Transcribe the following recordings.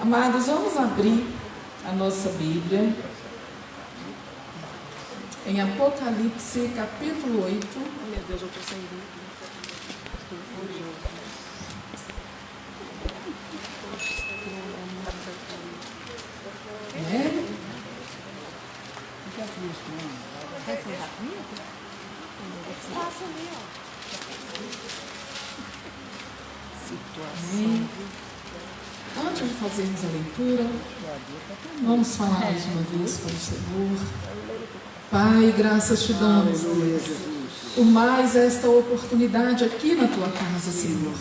Amados, vamos abrir a nossa Bíblia em Apocalipse, capítulo 8. Oh, meu Deus, eu estou sem Bíblia. Amém. Antes de fazermos a leitura, vamos falar mais uma vez com o Senhor. Pai, graças te damos, Deus, por mais esta oportunidade aqui na tua casa, Senhor.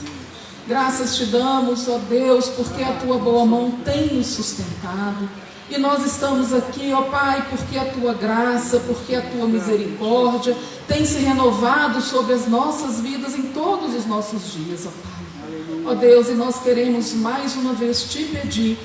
Graças te damos, ó Deus, porque a tua boa mão tem nos sustentado. E nós estamos aqui, ó Pai, porque a tua graça, porque a tua misericórdia tem se renovado sobre as nossas vidas em todos os nossos dias, ó Pai. Ó Deus, e nós queremos mais uma vez te pedir,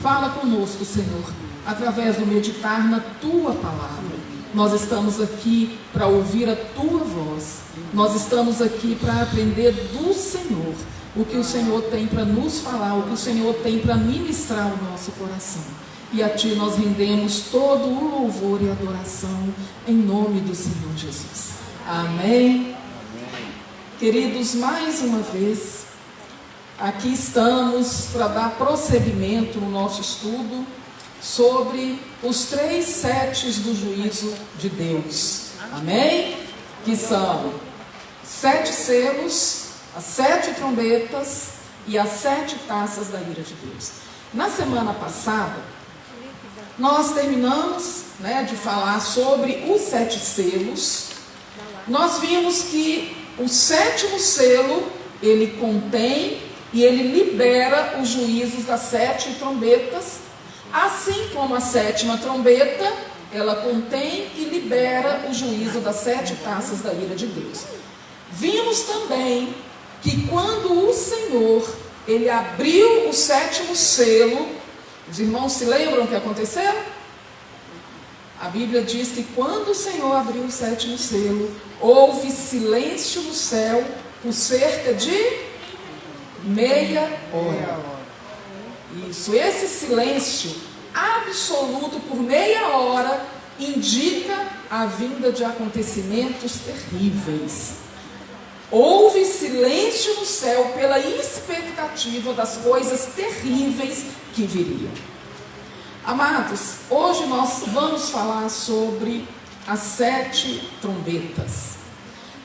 fala conosco, Senhor, através do meditar na tua palavra. Nós estamos aqui para ouvir a tua voz. Nós estamos aqui para aprender do Senhor o que o Senhor tem para nos falar, o que o Senhor tem para ministrar ao nosso coração. E a Ti nós rendemos todo o louvor e adoração em nome do Senhor Jesus. Amém. Queridos, mais uma vez, aqui estamos para dar prosseguimento no nosso estudo sobre os 3 setes do juízo de Deus. Amém? Que são 7 selos, as 7 trombetas e as 7 taças da ira de Deus. Na semana passada, nós terminamos, de falar sobre os 7 selos. Nós vimos que o 7º selo, ele contém e ele libera os juízos das 7 trombetas, assim como a 7ª trombeta, ela contém e libera o juízo das 7 taças da ira de Deus. Vimos também que quando o Senhor, ele abriu o 7º selo, os irmãos se lembram o que aconteceu? A Bíblia diz que quando o Senhor abriu o 7º selo, houve silêncio no céu por cerca de meia hora. Isso, esse silêncio absoluto por meia hora indica a vinda de acontecimentos terríveis. Houve silêncio no céu pela expectativa das coisas terríveis que viriam. Amados, hoje nós vamos falar sobre as 7 trombetas.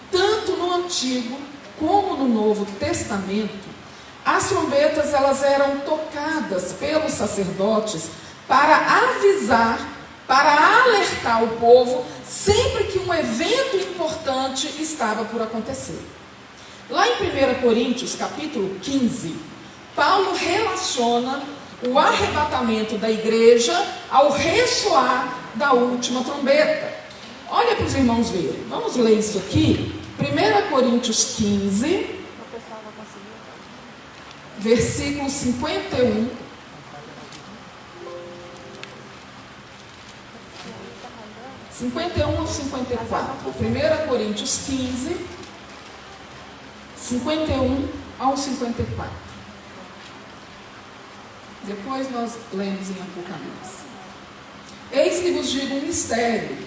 Tanto no Antigo como no Novo Testamento, as trombetas elas eram tocadas pelos sacerdotes para avisar, para alertar o povo sempre que um evento importante estava por acontecer. Lá em 1 Coríntios, capítulo 15, Paulo relaciona o arrebatamento da igreja ao ressoar da última trombeta. Olha para os irmãos verem. Vamos ler isso aqui. 1 Coríntios 15, versículo 51. (51 ao 54). 1 Coríntios 15, 51 ao 54. Depois nós lemos em Apocalipse. Eis que vos digo um mistério: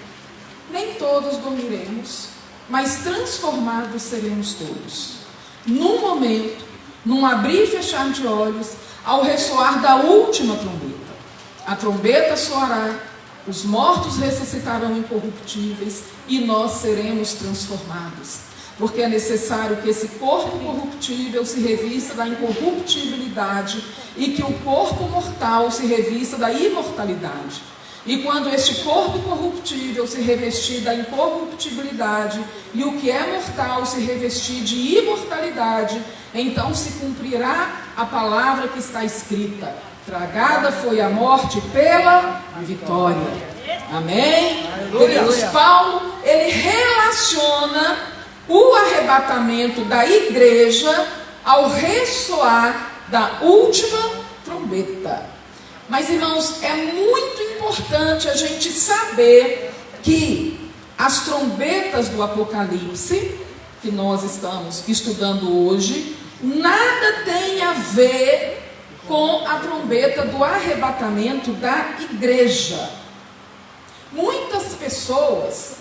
nem todos dormiremos, mas transformados seremos todos. Num momento, num abrir e fechar de olhos, ao ressoar da última trombeta. A trombeta soará, os mortos ressuscitarão incorruptíveis e nós seremos transformados. Porque é necessário que esse corpo corruptível se revista da incorruptibilidade e que o corpo mortal se revista da imortalidade. E quando este corpo corruptível se revestir da incorruptibilidade e o que é mortal se revestir de imortalidade, então se cumprirá a palavra que está escrita: tragada foi a morte pela vitória. Amém? Queridos, Paulo, ele relaciona o arrebatamento da igreja ao ressoar da última trombeta. Mas, irmãos, é muito importante a gente saber que as trombetas do Apocalipse, que nós estamos estudando hoje, nada tem a ver com a trombeta do arrebatamento da igreja. Muitas pessoas,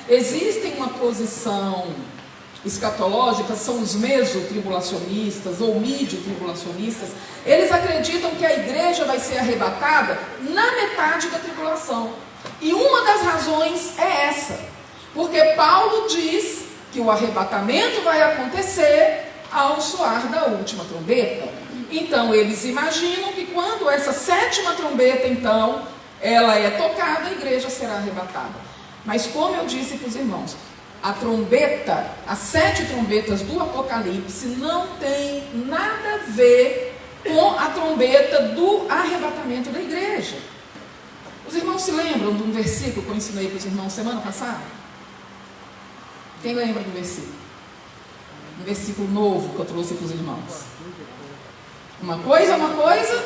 existem uma posição escatológica, são os mesotribulacionistas ou mídio-tribulacionistas, eles acreditam que a igreja vai ser arrebatada na metade da tribulação. E uma das razões é essa, porque Paulo diz que o arrebatamento vai acontecer ao soar da última trombeta. Então eles imaginam que quando essa sétima trombeta, então, ela é tocada, a igreja será arrebatada. Mas como eu disse para os irmãos, a trombeta, as 7 trombetas do Apocalipse não tem nada a ver com a trombeta do arrebatamento da igreja. Os irmãos se lembram de um versículo que eu ensinei para os irmãos semana passada? Quem lembra do versículo? Um versículo novo que eu trouxe para os irmãos. Uma coisa é uma coisa,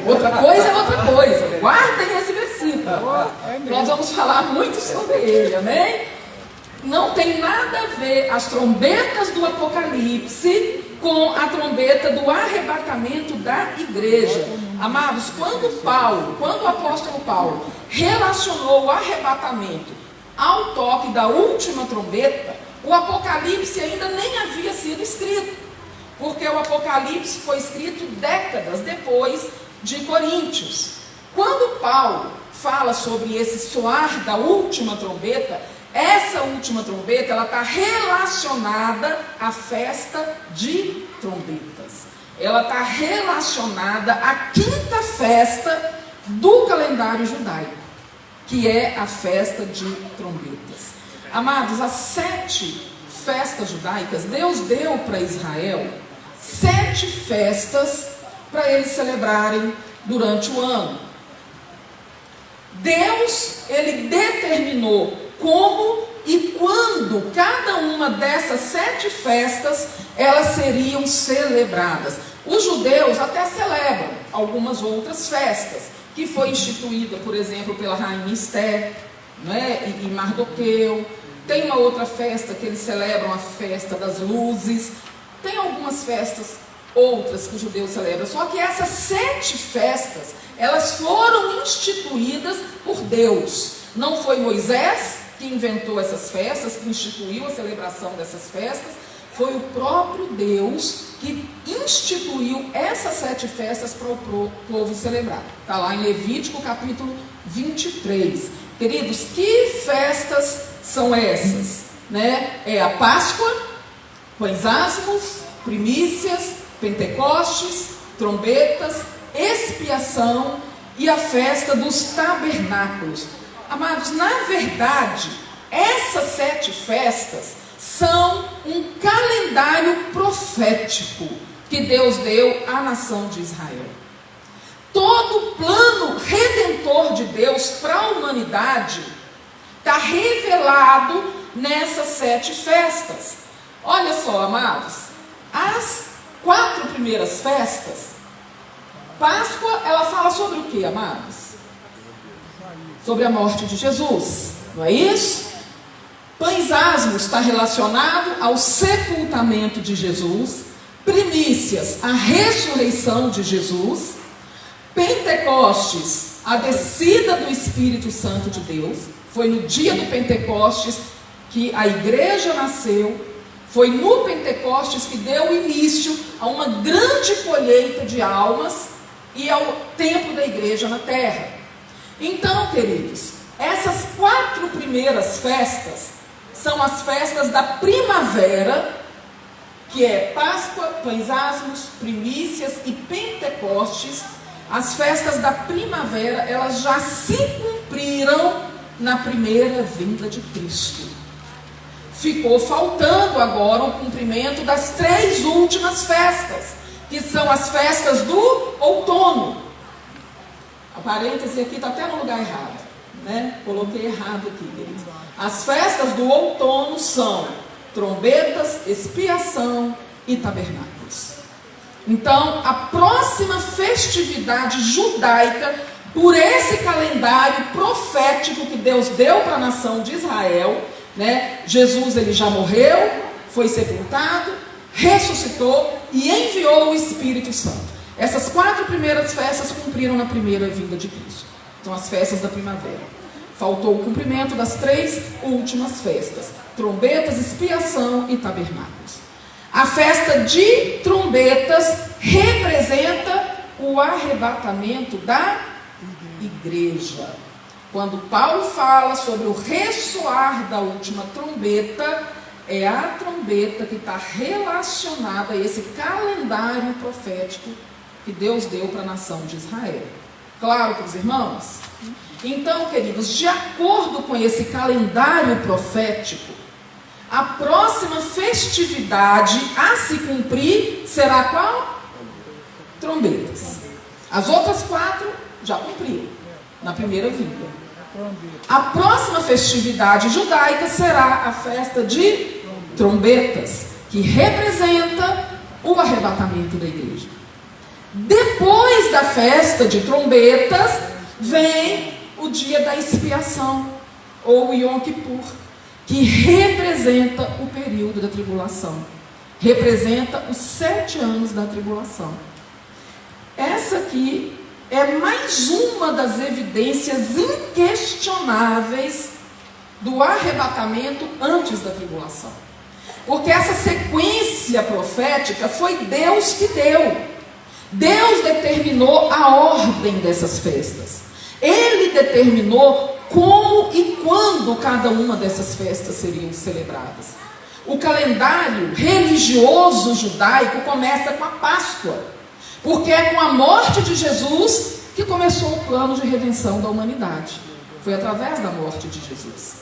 outra coisa é outra coisa. Guardem esse versículo. Nós vamos falar muito sobre ele, amém? Não tem nada a ver as trombetas do Apocalipse com a trombeta do arrebatamento da igreja. Amados, quando o apóstolo Paulo relacionou o arrebatamento ao toque da última trombeta, o Apocalipse ainda nem havia sido escrito, porque o Apocalipse foi escrito décadas depois de Coríntios. Quando Paulo fala sobre esse soar da última trombeta, essa última trombeta, ela está relacionada à festa de trombetas. Ela está relacionada à quinta festa do calendário judaico, que é a festa de trombetas. Amados, as 7 festas judaicas, Deus deu para Israel 7 festas para eles celebrarem durante o ano. Deus, ele determinou como e quando cada uma dessas 7 festas elas seriam celebradas. Os judeus até celebram algumas outras festas, que foi instituída, por exemplo, pela rainha Esther, e Mardoqueu. Tem uma outra festa que eles celebram, a festa das luzes. Tem algumas festas outras que os judeus celebram, só que essas 7 festas, elas foram instituídas por Deus. Não foi Moisés que inventou essas festas, que instituiu a celebração dessas festas, foi o próprio Deus que instituiu essas 7 festas para o povo celebrar. Está lá em Levítico capítulo 23. Queridos, que festas são essas? É a Páscoa, pães asmos, primícias, Pentecostes, trombetas, expiação e a festa dos tabernáculos. Amados, na verdade, essas 7 festas são um calendário profético que Deus deu à nação de Israel. Todo o plano redentor de Deus para a humanidade está revelado nessas 7 festas. Olha só, amados, as 4 primeiras festas, Páscoa, ela fala sobre o que, amados? Sobre a morte de Jesus, não é isso? Pães asmos está relacionado ao sepultamento de Jesus. Primícias, a ressurreição de Jesus. Pentecostes, a descida do Espírito Santo de Deus. Foi no dia do Pentecostes que a igreja nasceu. Foi no Pentecostes que deu início a uma grande colheita de almas e ao tempo da igreja na terra. Então, queridos, essas 4 primeiras festas são as festas da primavera, que é Páscoa, pães asmos, primícias e Pentecostes. As festas da primavera, elas já se cumpriram na primeira vinda de Cristo. Ficou faltando agora o cumprimento das 3 últimas festas, que são as festas do outono. A parêntese aqui está até no lugar errado, Coloquei errado aqui, queridos. As festas do outono são trombetas, expiação e tabernáculos. Então, a próxima festividade judaica, por esse calendário profético que Deus deu para a nação de Israel, Jesus, ele já morreu, foi sepultado, ressuscitou e enviou o Espírito Santo. Essas 4 primeiras festas cumpriram na primeira vinda de Cristo. São as festas da primavera. Faltou o cumprimento das 3 últimas festas: trombetas, expiação e tabernáculos. A festa de trombetas representa o arrebatamento da igreja. Quando Paulo fala sobre o ressoar da última trombeta, é a trombeta que está relacionada a esse calendário profético que Deus deu para a nação de Israel. Claro para os irmãos? Então, queridos, de acordo com esse calendário profético, a próxima festividade a se cumprir será qual? Trombetas. As outras 4 já cumpriram na primeira vinda. A próxima festividade judaica será a festa de trombetas, que representa o arrebatamento da igreja. Depois da festa de trombetas, vem o dia da expiação, ou Yom Kippur, que representa o período da tribulação. Representa os 7 anos da tribulação. Essa aqui é mais uma das evidências inquestionáveis do arrebatamento antes da tribulação. Porque essa sequência profética foi Deus que deu. Deus determinou a ordem dessas festas. Ele determinou como e quando cada uma dessas festas seriam celebradas. O calendário religioso judaico começa com a Páscoa, porque é com a morte de Jesus que começou o plano de redenção da humanidade. Foi através da morte de Jesus.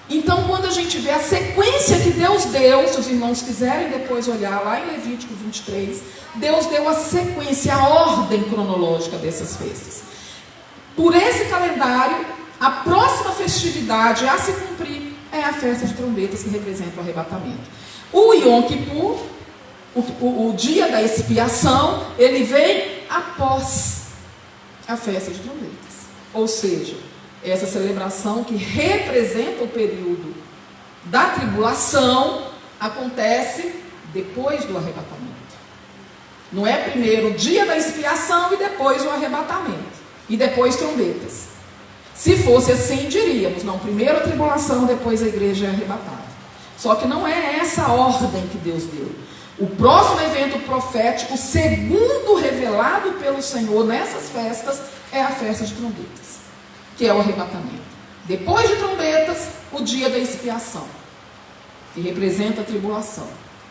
Então, quando a gente vê a sequência que Deus deu, se os irmãos quiserem depois olhar lá em Levítico 23, Deus deu a sequência, a ordem cronológica dessas festas. Por esse calendário, a próxima festividade a se cumprir é a festa de trombetas, que representa o arrebatamento. O Yom Kippur, o dia da expiação, ele vem após a festa de trombetas. Ou seja, essa celebração que representa o período da tribulação acontece depois do arrebatamento. Não é primeiro o dia da expiação e depois o arrebatamento. E depois trombetas. Se fosse assim, diríamos, não, primeiro a tribulação, depois a igreja é arrebatada. Só que não é essa a ordem que Deus deu. O próximo evento profético, segundo revelado pelo Senhor nessas festas, é a festa de trombetas, que é o arrebatamento. Depois de trombetas, o dia da expiação, que representa a tribulação.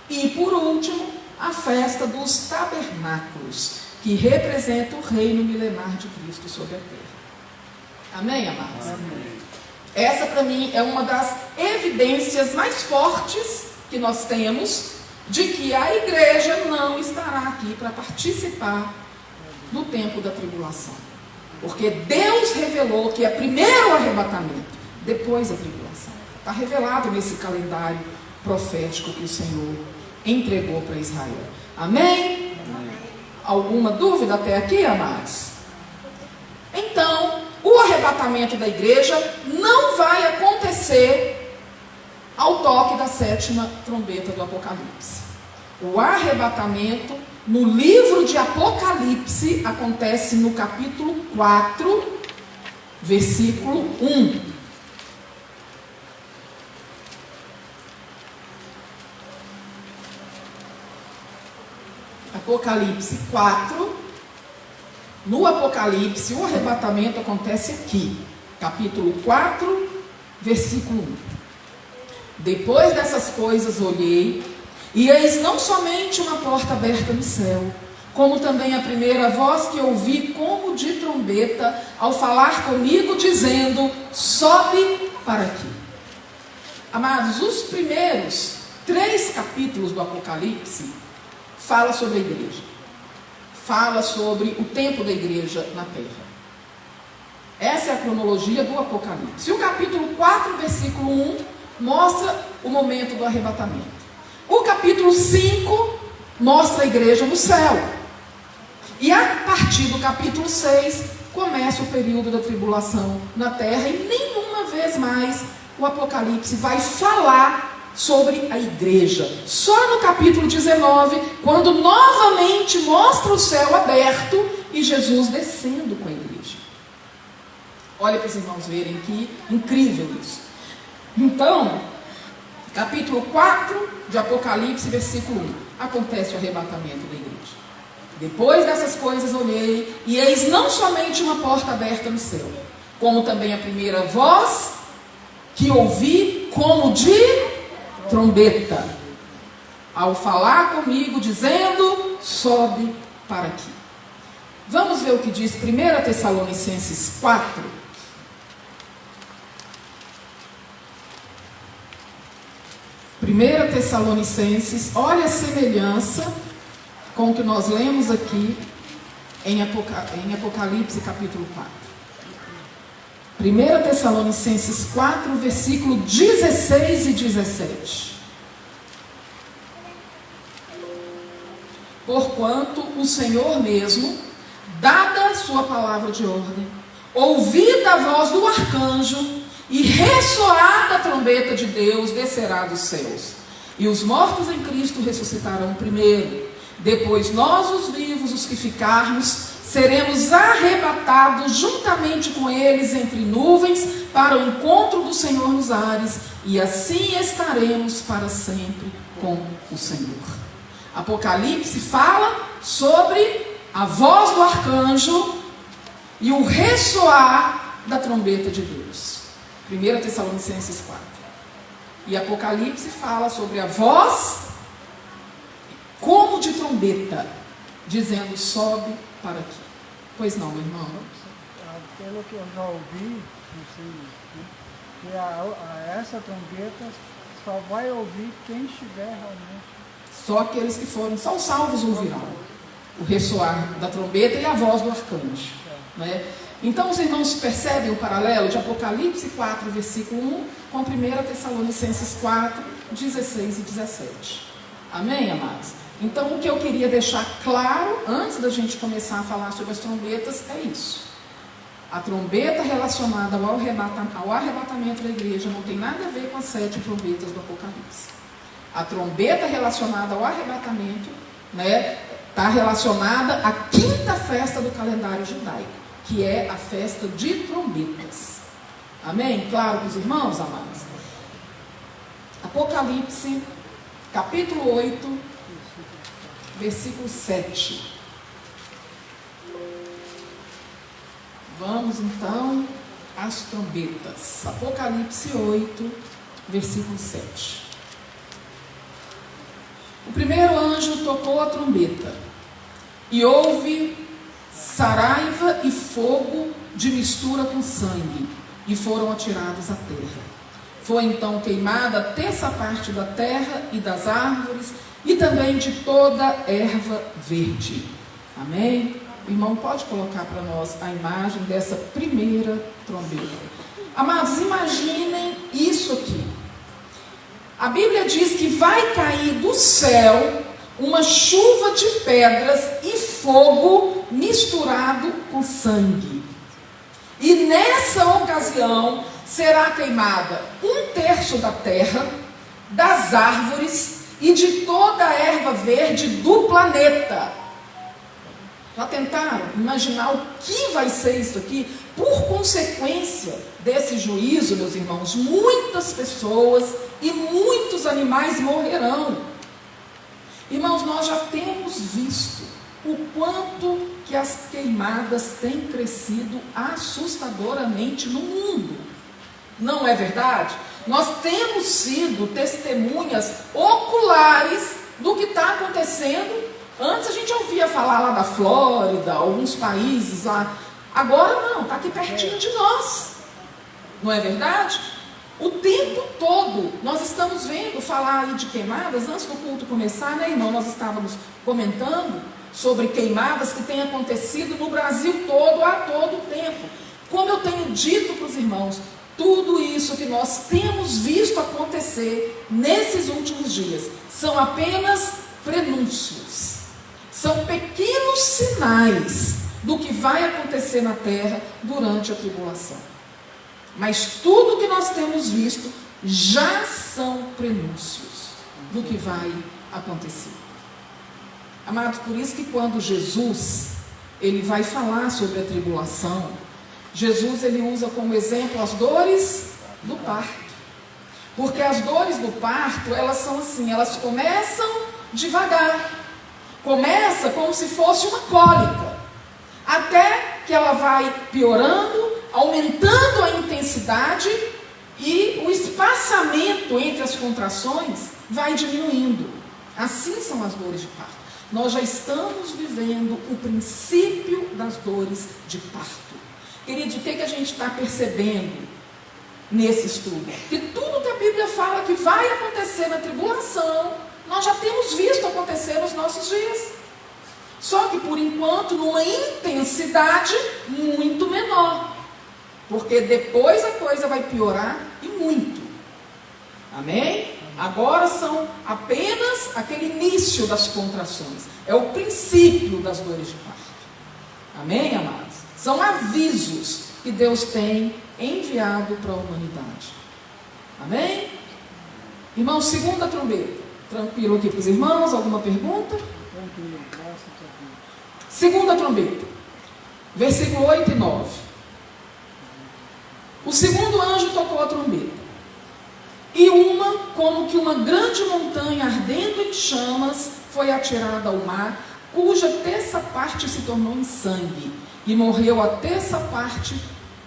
E, por último, a festa dos tabernáculos, que representa o reino milenar de Cristo sobre a terra. Amém, amados? Amém. Essa, para mim, é uma das evidências mais fortes que nós temos de que a igreja não estará aqui para participar do tempo da tribulação. Porque Deus revelou que é primeiro o arrebatamento, depois a tribulação. Está revelado nesse calendário profético que o Senhor entregou para Israel. Amém? Amém. Alguma dúvida até aqui, amados? Então, o arrebatamento da igreja não vai acontecer ao toque da 7ª trombeta do Apocalipse. O arrebatamento no livro de Apocalipse acontece no capítulo 4, versículo 1. Apocalipse 4. No Apocalipse, o arrebatamento acontece aqui. Capítulo 4, versículo 1. Depois dessas coisas olhei, e eis não somente uma porta aberta no céu, como também a primeira voz que ouvi como de trombeta, ao falar comigo, dizendo: sobe para aqui. Amados, os primeiros 3 capítulos do Apocalipse fala sobre a igreja. Fala sobre o tempo da igreja na terra. Essa é a cronologia do Apocalipse. E o capítulo 4, versículo 1, mostra o momento do arrebatamento. O capítulo 5 mostra a igreja no céu. E a partir do capítulo 6 começa o período da tribulação na terra. E nenhuma vez mais o Apocalipse vai falar sobre a igreja. Só no capítulo 19, quando novamente mostra o céu aberto e Jesus descendo com a igreja. Olha para os irmãos verem que incrível isso. Então, capítulo 4 de Apocalipse, versículo 1. Acontece o arrebatamento da igreja. Depois dessas coisas olhei, e eis não somente uma porta aberta no céu, como também a primeira voz que ouvi como de trombeta, ao falar comigo, dizendo: sobe para aqui. Vamos ver o que diz 1 Tessalonicenses 4. 1 Tessalonicenses, olha a semelhança com o que nós lemos aqui em Apocalipse capítulo 4. 1 Tessalonicenses 4, versículo 16 e 17. Porquanto o Senhor mesmo, dada a sua palavra de ordem, ouvida a voz do arcanjo e ressoada a trombeta de Deus, descerá dos céus. E os mortos em Cristo ressuscitarão primeiro. Depois nós, os vivos, os que ficarmos, seremos arrebatados juntamente com eles entre nuvens para o encontro do Senhor nos ares, e assim estaremos para sempre com o Senhor. Apocalipse fala sobre a voz do arcanjo e o ressoar da trombeta de Deus. 1 Tessalonicenses 4. E Apocalipse fala sobre a voz como de trombeta, dizendo: sobe para aqui. Pois não, meu irmão? Pelo que eu já ouvi, que essa trombeta só vai ouvir quem estiver realmente. Só aqueles que foram, só os salvos ouvirão o ressoar da trombeta e a voz do arcanjo. Né? Então os irmãos percebem o paralelo de Apocalipse 4, versículo 1, com 1 Tessalonicenses 4, 16 e 17. Amém, amados? Então o que eu queria deixar claro, antes da gente começar a falar sobre as trombetas, é isso. A trombeta relacionada ao arrebatamento da igreja não tem nada a ver com as 7 trombetas do Apocalipse. A trombeta relacionada ao arrebatamento, né, está relacionada à 5ª festa do calendário judaico, que é a festa de trombetas. Amém? Claro para os irmãos, amados? Apocalipse, capítulo 8, versículo 7. Vamos então às trombetas. Apocalipse 8, versículo 7. O primeiro anjo tocou a trombeta, e houve saraiva e fogo de mistura com sangue, e foram atirados à terra. Foi então queimada a 3ª parte da terra e das árvores, e também de toda erva verde. Amém? O irmão pode colocar para nós a imagem dessa primeira trombeta. Amados, imaginem isso aqui. A Bíblia diz que vai cair do céu uma chuva de pedras e fogo misturado com sangue. E nessa ocasião será queimada 1/3 da terra, das árvores e de toda a erva verde do planeta. Já tentaram imaginar o que vai ser isso aqui? Por consequência desse juízo, meus irmãos, muitas pessoas e muitos animais morrerão. Irmãos, nós já temos visto o quanto que as queimadas têm crescido assustadoramente no mundo. Não é verdade? Nós temos sido testemunhas oculares do que está acontecendo. Antes a gente ouvia falar lá da Flórida, alguns países lá. Agora não, está aqui pertinho de nós. Não é verdade? O tempo todo nós estamos vendo falar aí de queimadas. Antes do culto começar, né, irmão? Nós estávamos comentando sobre queimadas que têm acontecido no Brasil todo, a todo tempo. Como eu tenho dito para os irmãos, tudo isso que nós temos visto acontecer nesses últimos dias são apenas prenúncios. São pequenos sinais do que vai acontecer na terra durante a tribulação. Mas tudo que nós temos visto já são prenúncios do que vai acontecer. Amados, por isso que quando Jesus, ele vai falar sobre a tribulação, Jesus, ele usa como exemplo as dores do parto. Porque as dores do parto, elas são assim, elas começam devagar. Começa como se fosse uma cólica, até que ela vai piorando, aumentando a intensidade e o espaçamento entre as contrações vai diminuindo. Assim são as dores de parto. Nós já estamos vivendo o princípio das dores de parto. Querido, o que a gente está percebendo nesse estudo? Que tudo que a Bíblia fala que vai acontecer na tribulação, nós já temos visto acontecer nos nossos dias. Só que por enquanto numa intensidade muito menor. Porque depois a coisa vai piorar e muito. Amém? Agora são apenas aquele início das contrações. É o princípio das dores de parto. Amém, amados? São avisos que Deus tem enviado para a humanidade. Amém? Irmãos, segunda trombeta. Tranquilo aqui para os irmãos? Alguma pergunta? Tranquilo, graças a Deus. Segunda trombeta. Versículo 8 e 9. O segundo anjo tocou a trombeta. E como que uma grande montanha ardendo em chamas foi atirada ao mar, cuja terça parte se tornou em sangue, e morreu a terça parte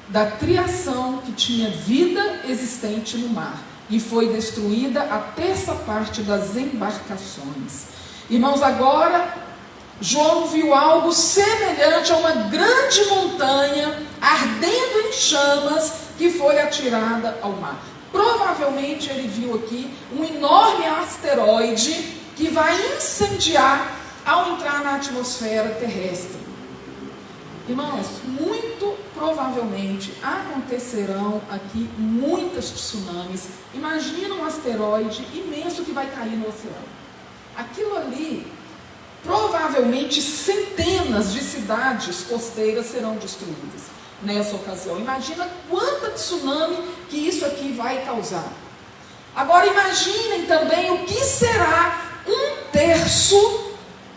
da criação que tinha vida existente no mar, e foi destruída a terça parte das embarcações. Irmãos, agora João viu algo semelhante a uma grande montanha ardendo em chamas que foi atirada ao mar. Provavelmente ele viu aqui um enorme asteroide que vai incendiar ao entrar na atmosfera terrestre. Irmãos, muito provavelmente acontecerão aqui muitas tsunamis. Imagina um asteroide imenso que vai cair no oceano. Aquilo ali, provavelmente centenas de cidades costeiras serão destruídas nessa ocasião. Imagina quanta tsunami que isso aqui vai causar. Agora imaginem também o que será 1/3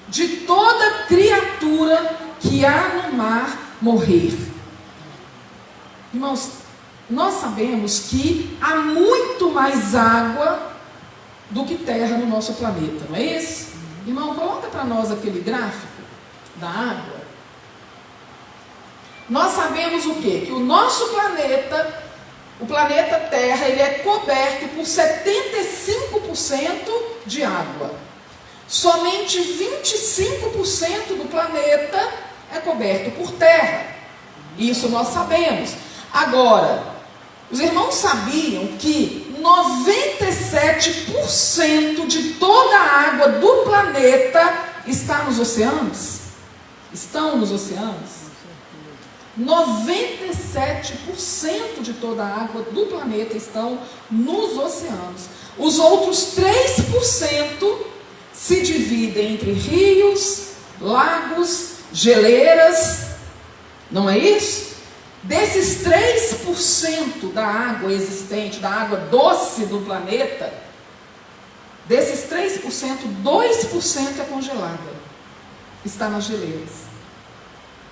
de toda criatura que há no mar morrer. Irmãos, nós sabemos que há muito mais água do que terra no nosso planeta, não é isso? Irmão, coloca para nós aquele gráfico da água. Nós sabemos o quê? Que o nosso planeta, o planeta Terra, ele é coberto por 75% de água. Somente 25% do planeta é coberto por terra. Isso nós sabemos. Agora, os irmãos sabiam que 97% de toda a água do planeta está nos oceanos? Estão nos oceanos? 97% de toda a água do planeta estão nos oceanos. Os outros 3% se dividem entre rios, lagos, geleiras, não é isso? Desses 3% da água existente, da água doce do planeta, desses 3%, 2% é congelada, está nas geleiras.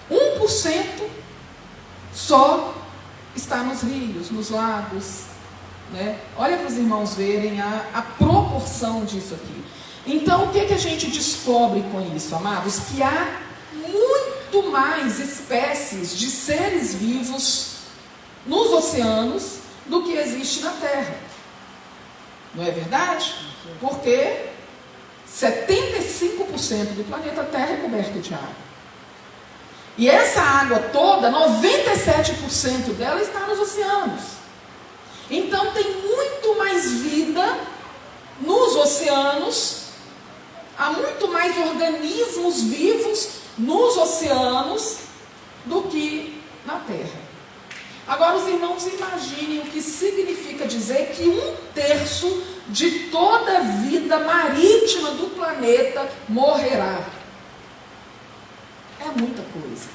1% só está nos rios, nos lagos, né? Olha para os irmãos verem a proporção disso aqui. Então, o que a gente descobre com isso, amados? Que há muito mais espécies de seres vivos nos oceanos do que existe na Terra. Não é verdade? Porque 75% do planeta Terra é coberto de água. E essa água toda, 97% dela está nos oceanos. Então tem muito mais vida nos oceanos, há muito mais organismos vivos nos oceanos do que na Terra. Agora os irmãos imaginem o que significa dizer que 1/3 de toda a vida marítima do planeta morrerá. É muita coisa.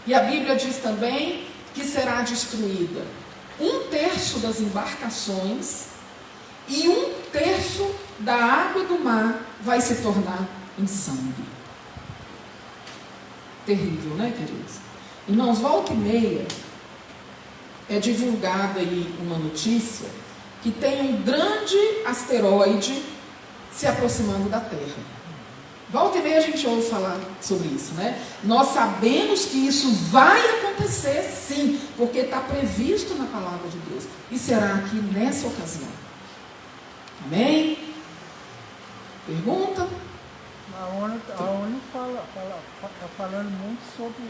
E a Bíblia diz também que será destruída 1/3 das embarcações e 1/3 da água do mar vai se tornar em sangue. Terrível, né, queridos? Irmãos, volta e meia é divulgada aí uma notícia que tem um grande asteroide se aproximando da Terra. Volta e meia a gente ouve falar sobre isso, né? Nós sabemos que isso vai acontecer sim, porque está previsto na palavra de Deus. E será aqui nessa ocasião. Amém? Pergunta? A ONU está falando muito sobre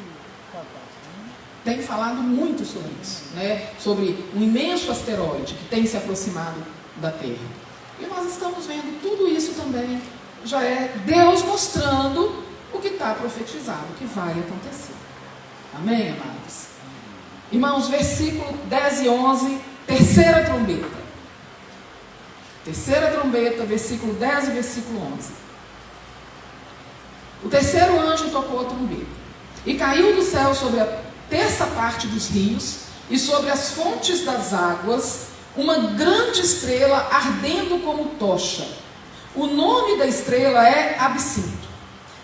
catástrofe, né? Tem falado muito sobre isso, né? Sobre um imenso asteroide que tem se aproximado da Terra. E nós estamos vendo tudo isso também. Já é Deus mostrando o que está profetizado, o que vai acontecer. Amém, amados? Irmãos, versículo 10 e 11, terceira trombeta. Terceira trombeta, versículo 10 e versículo 11. O terceiro anjo tocou a trombeta, e caiu do céu sobre a terça parte dos rios, e sobre as fontes das águas, uma grande estrela ardendo como tocha. O nome da estrela é Absinto,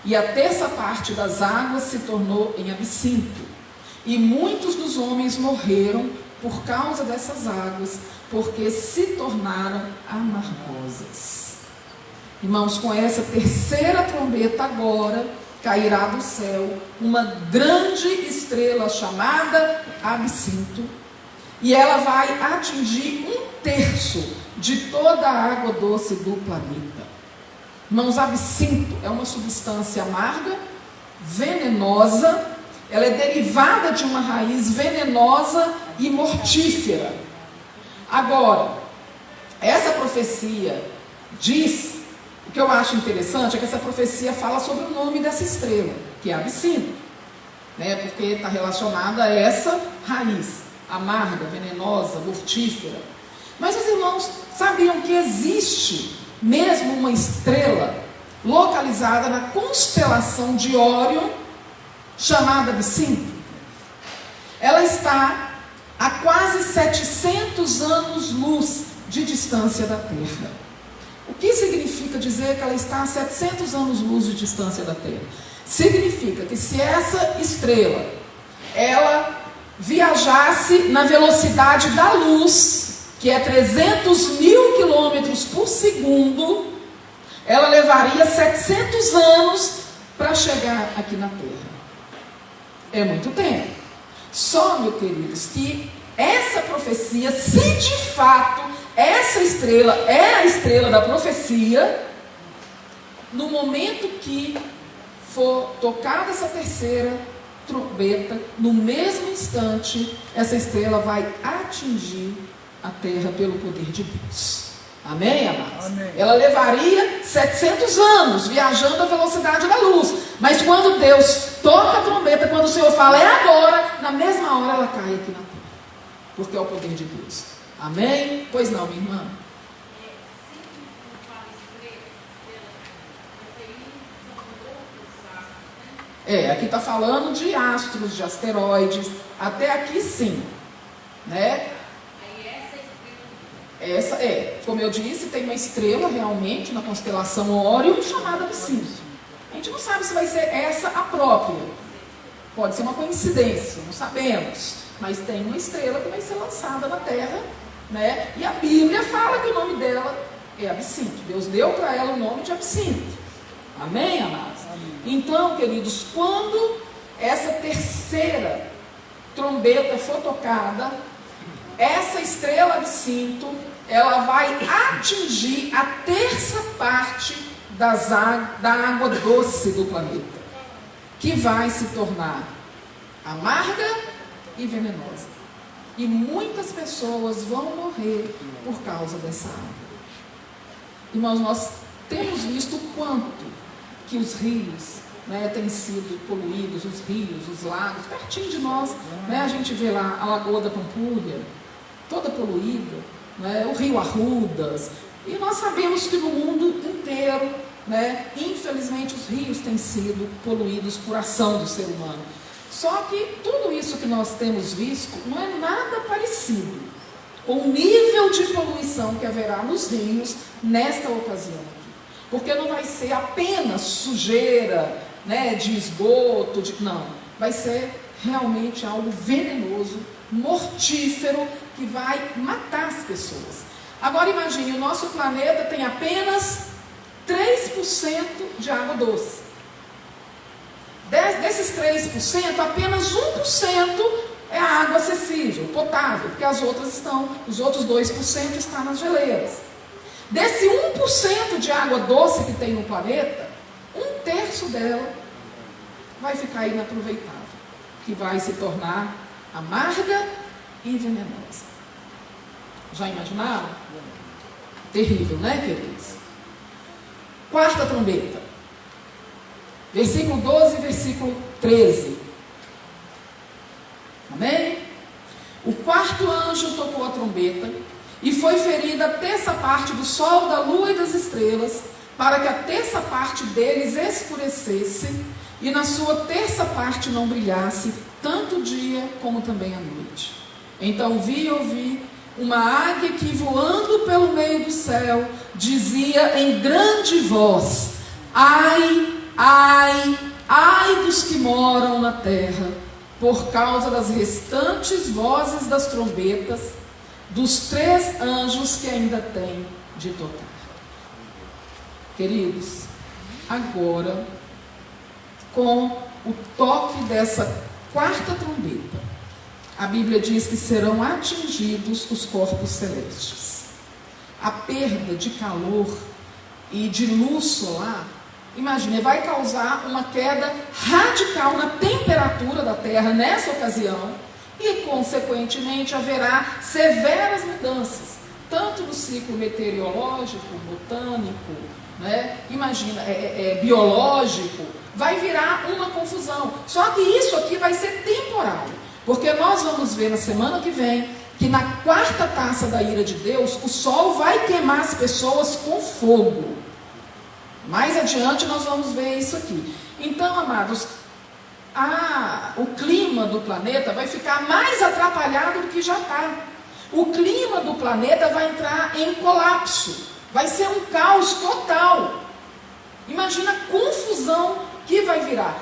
e a terça parte das águas se tornou em absinto. E muitos dos homens morreram por causa dessas águas, porque se tornaram amargosas. Irmãos, com essa terceira trombeta agora, cairá do céu uma grande estrela chamada Absinto, e ela vai atingir 1/3 de toda a água doce do planeta. Irmãos, absinto é uma substância amarga, venenosa, ela é derivada de uma raiz venenosa e mortífera. Agora, essa profecia diz, o que eu acho interessante é que essa profecia fala sobre o nome dessa estrela, que é absinto, né? Porque está relacionada a essa raiz amarga, venenosa, mortífera. Mas os irmãos sabiam que existe mesmo uma estrela localizada na constelação de Órion, chamada Absinto? Ela está a quase 700 anos-luz de distância da Terra. O que significa dizer que ela está a 700 anos-luz de distância da Terra? Significa que se essa estrela, ela viajasse na velocidade da luz, que é 300 mil quilômetros por segundo, ela levaria 700 anos para chegar aqui na Terra. É muito tempo. Só, meus queridos, que essa profecia, se de fato essa estrela é a estrela da profecia, no momento que for tocada essa terceira trombeta, no mesmo instante, essa estrela vai atingir a Terra pelo poder de Deus. Amém, amados? Amém. Ela levaria 700 anos viajando à velocidade da luz, mas quando Deus toca a trombeta, quando o Senhor fala, é agora, na mesma hora ela cai aqui na Terra, porque é o poder de Deus. Amém? Pois não, minha irmã? Aqui está falando de astros, de asteroides, até aqui sim, né? Essa como eu disse, tem uma estrela realmente na constelação Órion chamada Absinto. A gente não sabe se vai ser essa a própria. Pode ser uma coincidência, não sabemos. Mas tem uma estrela que vai ser lançada na Terra, né? E a Bíblia fala que o nome dela é Absinto. Deus deu para ela o nome de Absinto. Amém, amados? Amém. Então, queridos, quando essa terceira trombeta for tocada, essa estrela Absinto, ela vai atingir a terça parte da água doce do planeta, que vai se tornar amarga e venenosa. E muitas pessoas vão morrer por causa dessa água. Irmãos, nós temos visto o quanto que os rios, né, têm sido poluídos, os rios, os lagos, pertinho de nós, né, a gente vê lá a Lagoa da Pampulha, toda poluída, né, o Rio Arrudas, e nós sabemos que no mundo inteiro, né, infelizmente os rios têm sido poluídos por ação do ser humano. Só que tudo isso que nós temos visto não é nada parecido com o nível de poluição que haverá nos rios nesta ocasião aqui. Porque não vai ser apenas sujeira, né, de esgoto, não. Vai ser realmente algo venenoso, mortífero, que vai matar as pessoas. Agora imagine, o nosso planeta tem apenas 3% de água doce. Desses 3%, apenas 1% é a água acessível, potável, porque os outros 2% estão nas geleiras. Desse 1% de água doce que tem no planeta, 1/3 dela vai ficar inaproveitável, que vai se tornar amarga e venenosa. Já imaginaram? Terrível, né, queridos? Quarta trombeta. Versículo 12 e versículo 13. Amém? O quarto anjo tocou a trombeta, e foi ferida a terça parte do sol, da lua e das estrelas, para que a terça parte deles escurecesse, e na sua terça parte não brilhasse, tanto o dia como também a noite. Então vi e ouvi uma águia que, voando pelo meio do céu, dizia em grande voz: ai, ai, ai dos que moram na terra, por causa das restantes vozes das trombetas dos 3 anjos que ainda têm de tocar. Queridos, agora, com o toque dessa quarta trombeta, a Bíblia diz que serão atingidos os corpos celestes. A perda de calor e de luz solar, imagine, vai causar uma queda radical na temperatura da Terra nessa ocasião, e consequentemente haverá severas mudanças, tanto no ciclo meteorológico, botânico, né? Imagina, biológico, vai virar uma confusão. Só que isso aqui vai ser temporário, porque nós vamos ver na semana que vem que na quarta taça da ira de Deus, o sol vai queimar as pessoas com fogo. Mais adiante nós vamos ver isso aqui. Então, amados, o clima do planeta vai ficar mais atrapalhado do que já está. O clima do planeta vai entrar em colapso. Vai ser um caos total. Imagina a confusão que vai virar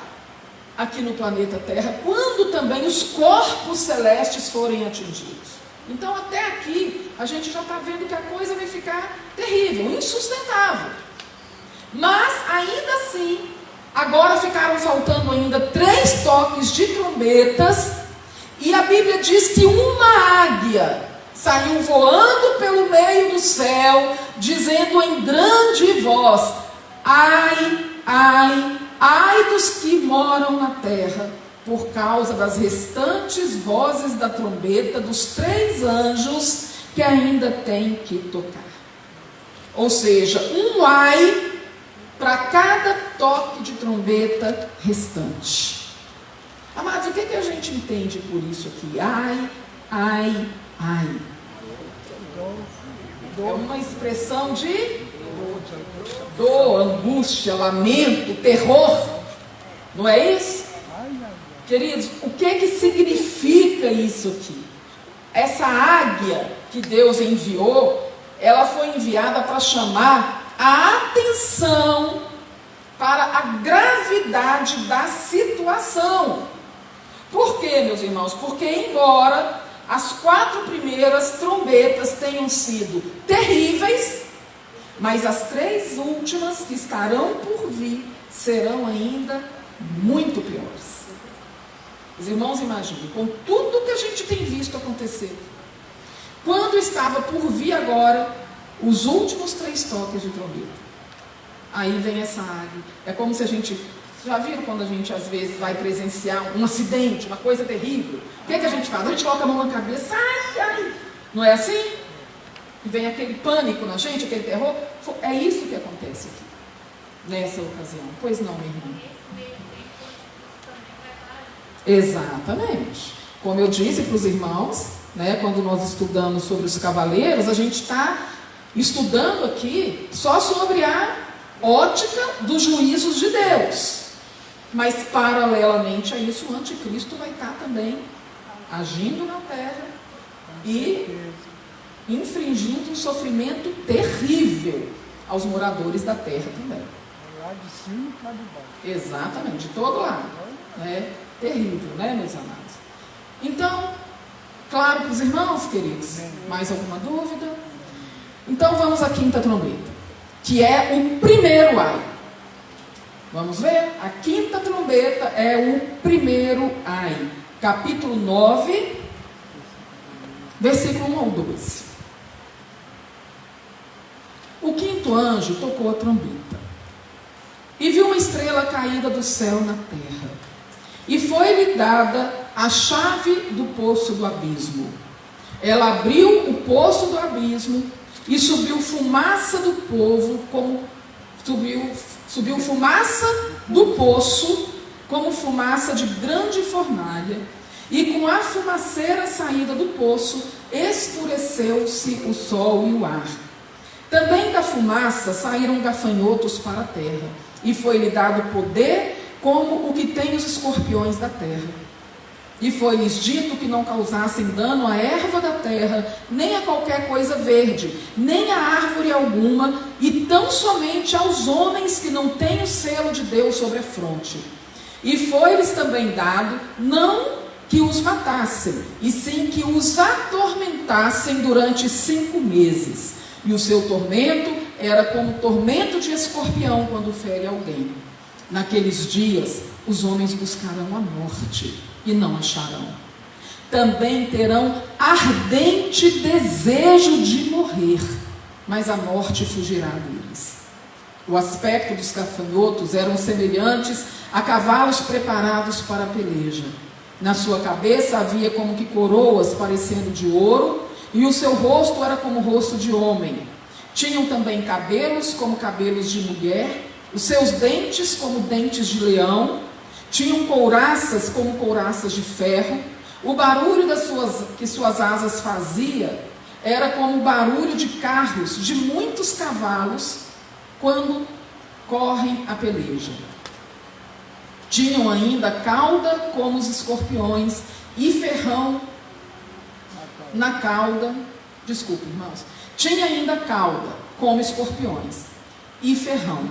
aqui no planeta Terra, quando também os corpos celestes forem atingidos. Então, até aqui, a gente já está vendo que a coisa vai ficar terrível, insustentável. Mas, ainda assim, agora ficaram faltando ainda 3 toques de trombetas, e a Bíblia diz que uma águia saiu voando pelo meio do céu, dizendo em grande voz: ai, ai, ai dos que moram na terra, por causa das restantes vozes da trombeta dos 3 anjos que ainda têm que tocar. Ou seja, um ai para cada toque de trombeta restante. Amados, o que a gente entende por isso aqui? Ai, ai, ai. É uma expressão de dor, angústia, lamento, terror. Não é isso? Queridos, o que significa isso aqui? Essa águia que Deus enviou, ela foi enviada para chamar a atenção para a gravidade da situação. Por quê, meus irmãos? Porque embora as 4 primeiras trombetas tenham sido terríveis, mas as 3 últimas que estarão por vir serão ainda muito piores. Os irmãos imaginem, com tudo que a gente tem visto acontecer, quando estava por vir agora os últimos 3 toques de trombeta, aí vem essa águia. É como se a gente, já viram quando a gente às vezes vai presenciar um acidente, uma coisa terrível? O que a gente faz? A gente coloca a mão na cabeça, ai, ai. Não é assim? E vem aquele pânico na gente, aquele terror. É isso que acontece aqui, nessa ocasião. Pois não, meu irmão? Exatamente. Como eu disse para os irmãos, né, quando nós estudamos sobre os cavaleiros, a gente está estudando aqui só sobre a ótica dos juízos de Deus. Mas paralelamente a isso, o anticristo vai estar também agindo na terra e infringindo um sofrimento terrível aos moradores da terra também. Lá de cima e cá de baixo. Exatamente, de todo lado. É terrível, né, meus amados? Então, claro para os irmãos, queridos, mais alguma dúvida? Então vamos à quinta trombeta, que é o primeiro ai. Vamos ver? A quinta trombeta é o primeiro ai. Capítulo 9, versículo 1 ao 12. O quinto anjo tocou a trombeta e viu uma estrela caída do céu na terra. E foi-lhe dada a chave do poço do abismo. Ela abriu o poço do abismo e subiu fumaça do povo, como subiu fumaça do poço, como fumaça de grande fornalha, e com a fumaceira saída do poço, escureceu-se o sol e o ar. Também da fumaça saíram gafanhotos para a terra, e foi-lhe dado poder como o que tem os escorpiões da terra. E foi-lhes dito que não causassem dano à erva da terra, nem a qualquer coisa verde, nem a árvore alguma, e tão somente aos homens que não têm o selo de Deus sobre a fronte. E foi-lhes também dado, não que os matassem, e sim que os atormentassem durante 5 meses. E o seu tormento era como tormento de escorpião quando fere alguém. Naqueles dias, os homens buscarão a morte e não acharão. Também terão ardente desejo de morrer, mas a morte fugirá deles. O aspecto dos gafanhotos eram semelhantes a cavalos preparados para a peleja. Na sua cabeça havia como que coroas parecendo de ouro, e o seu rosto era como o rosto de homem. Tinham também cabelos como cabelos de mulher, os seus dentes como dentes de leão, tinham couraças como couraças de ferro. O barulho que suas asas fazia era como o barulho de carros de muitos cavalos quando correm a peleja. Tinham ainda cauda como os escorpiões e ferrão na cauda. Desculpe, irmãos. Tinha ainda cauda como escorpiões e ferrão.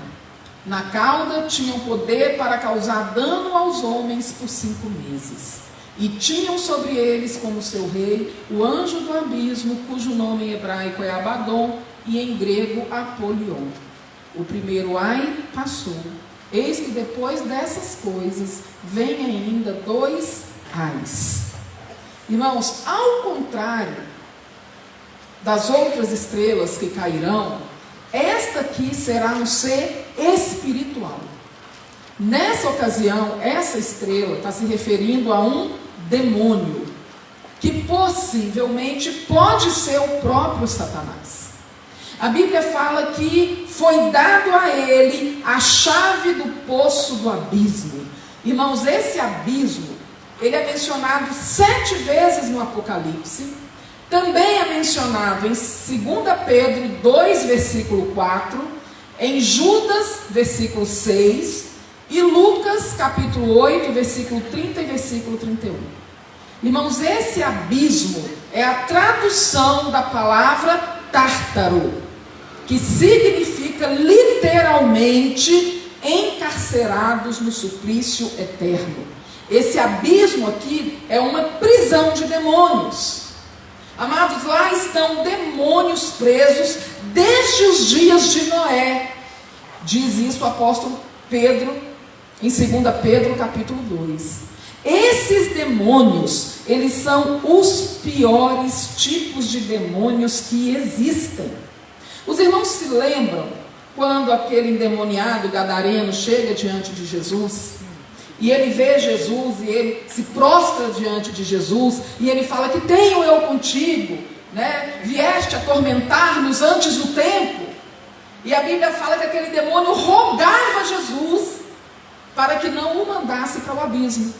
Na cauda tinham poder para causar dano aos homens por 5 meses. E tinham sobre eles como seu rei o anjo do abismo, cujo nome em hebraico é Abaddon e em grego Apolion. O primeiro ai passou. Eis que depois dessas coisas vem ainda 2 ais. Irmãos, ao contrário das outras estrelas que cairão, esta aqui será um ser espiritual. Nessa ocasião, essa estrela está se referindo a um demônio, que possivelmente pode ser o próprio Satanás. A Bíblia fala que foi dado a ele a chave do poço do abismo. Irmãos, esse abismo, ele é mencionado 7 vezes no Apocalipse. Também é mencionado em 2 Pedro 2, versículo 4, em Judas, versículo 6, e Lucas, capítulo 8, versículo 30 e versículo 31. Irmãos, esse abismo é a tradução da palavra tártaro, que significa literalmente encarcerados no suplício eterno. Esse abismo aqui é uma prisão de demônios. Amados, lá estão demônios presos desde os dias de Noé. Diz isso o apóstolo Pedro, em 2 Pedro capítulo 2. Esses demônios, eles são os piores tipos de demônios que existem. Os irmãos se lembram quando aquele endemoniado gadareno chega diante de Jesus? E ele vê Jesus e ele se prostra diante de Jesus e ele fala que tenho eu contigo, né? Vieste atormentar-nos antes do tempo. E a Bíblia fala que aquele demônio rogava a Jesus para que não o mandasse para o abismo.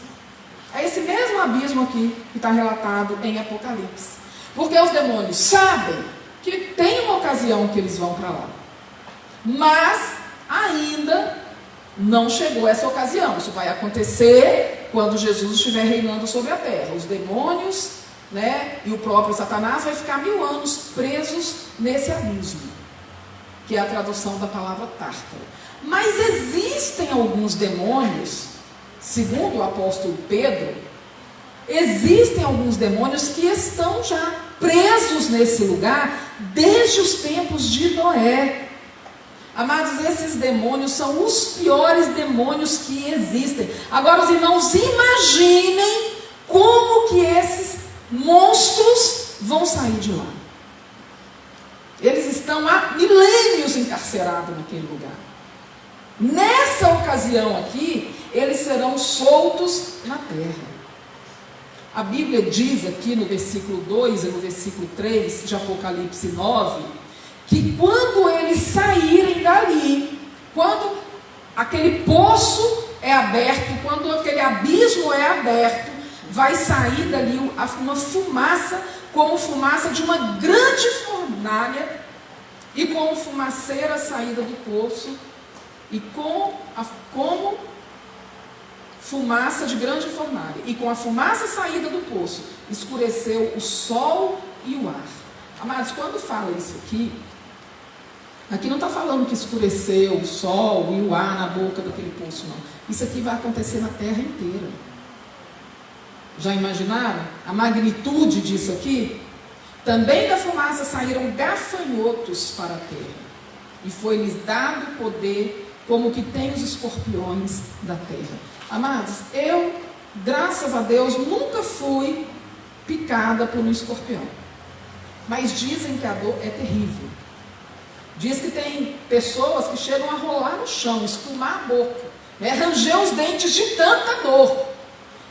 É esse mesmo abismo aqui que está relatado em Apocalipse. Porque os demônios sabem que tem uma ocasião que eles vão para lá, mas ainda não chegou essa ocasião. Isso vai acontecer quando Jesus estiver reinando sobre a terra. Os demônios, né, e o próprio Satanás vai ficar 1000 anos presos nesse abismo, que é a tradução da palavra tártaro. Mas existem alguns demônios, segundo o apóstolo Pedro, existem alguns demônios que estão já presos nesse lugar desde os tempos de Noé. Amados, esses demônios são os piores demônios que existem. Agora, os irmãos, imaginem como que esses monstros vão sair de lá. Eles estão há milênios encarcerados naquele lugar. Nessa ocasião aqui, eles serão soltos na terra. A Bíblia diz aqui no versículo 2 e no versículo 3 de Apocalipse 9, que quando eles saírem dali, quando aquele poço é aberto, quando aquele abismo é aberto, vai sair dali uma fumaça, como fumaça de uma grande fornalha, e como fumaceira saída do poço, e como fumaça de grande fornalha, e com a fumaça saída do poço, escureceu o sol e o ar. Amados, quando fala isso aqui não está falando que escureceu o sol e o ar na boca daquele poço, não. Isso aqui vai acontecer na terra inteira. Já imaginaram a magnitude disso aqui? Também da fumaça saíram gafanhotos para a terra, e foi-lhes dado poder como que tem os escorpiões da terra. Amados, eu, graças a Deus, nunca fui picada por um escorpião. Mas dizem que a dor é terrível. Diz que tem pessoas que chegam a rolar no chão, espumar a boca, né, ranger os dentes de tanta dor.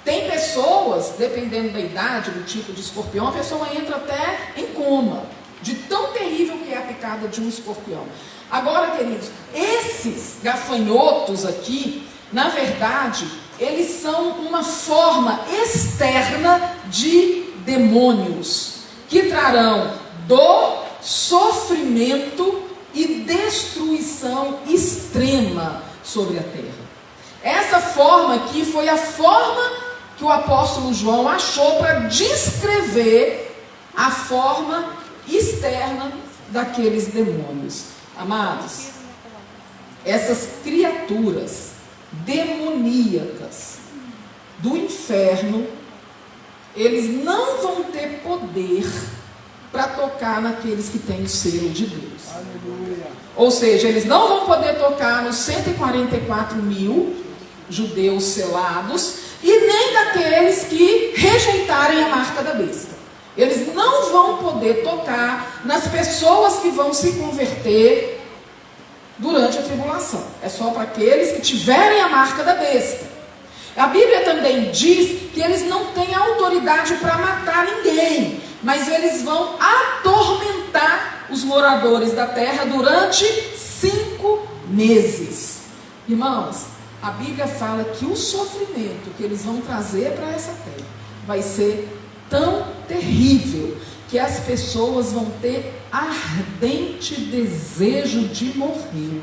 Tem pessoas, dependendo da idade, do tipo de escorpião, a pessoa entra até em coma, de tão terrível que é a picada de um escorpião. Agora, queridos, esses gafanhotos aqui, na verdade, eles são uma forma externa de demônios, que trarão dor, sofrimento e destruição extrema sobre a terra. Essa forma aqui foi a forma que o apóstolo João achou para descrever a forma externa daqueles demônios. Amados, essas criaturas demoníacas do inferno, eles não vão ter poder para tocar naqueles que têm o selo de Deus. Aleluia. Ou seja, eles não vão poder tocar nos 144.000 judeus selados e nem daqueles que rejeitarem a marca da besta. Eles não vão poder tocar nas pessoas que vão se converter durante a tribulação. É só para aqueles que tiverem a marca da besta. A Bíblia também diz que eles não têm autoridade para matar ninguém, mas eles vão atormentar os moradores da terra durante 5 meses. Irmãos, a Bíblia fala que o sofrimento que eles vão trazer para essa terra vai ser tão terrível que as pessoas vão ter ardente desejo de morrer,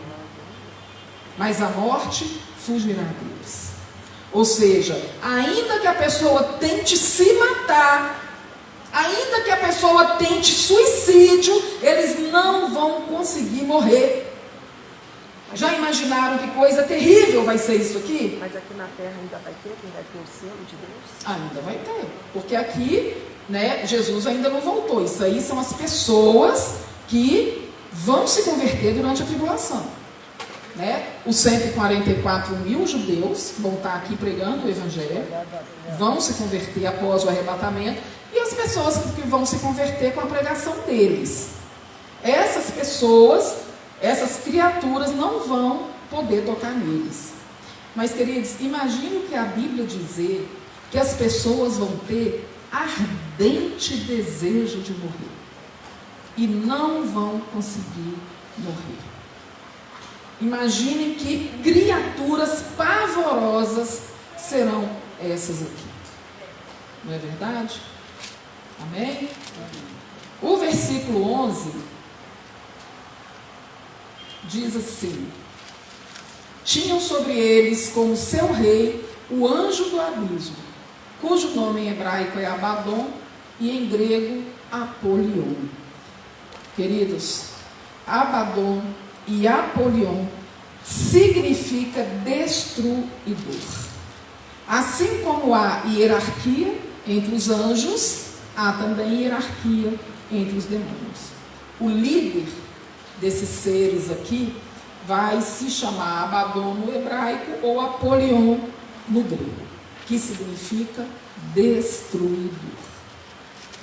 mas a morte fugirá deles. Ou seja, ainda que a pessoa tente se matar, ainda que a pessoa tente suicídio, eles não vão conseguir morrer. Já imaginaram que coisa terrível vai ser isso aqui? Mas aqui na terra ainda vai ter? Quem vai ter o selo de Deus? Ainda vai ter, porque aqui, né, Jesus ainda não voltou. Isso aí são as pessoas que vão se converter durante a tribulação, né? Os 144.000 judeus vão estar aqui pregando o evangelho, vão se converter após o arrebatamento, e as pessoas que vão se converter com a pregação deles. Essas pessoas, essas criaturas não vão poder tocar neles. Mas, queridos, imagine o que a Bíblia dizer, que as pessoas vão ter ardente desejo de morrer e não vão conseguir morrer. Imagine que criaturas pavorosas serão essas aqui. Não é verdade? Amém? O versículo 11 diz assim: tinham sobre eles como seu rei o anjo do abismo, cujo nome em hebraico é Abaddon e em grego Apolion. Queridos, Abaddon e Apolion significa destruidor. Assim como há hierarquia entre os anjos, há também hierarquia entre os demônios. O líder desses seres aqui vai se chamar Abaddon no hebraico ou Apolion no grego, que significa destruidor.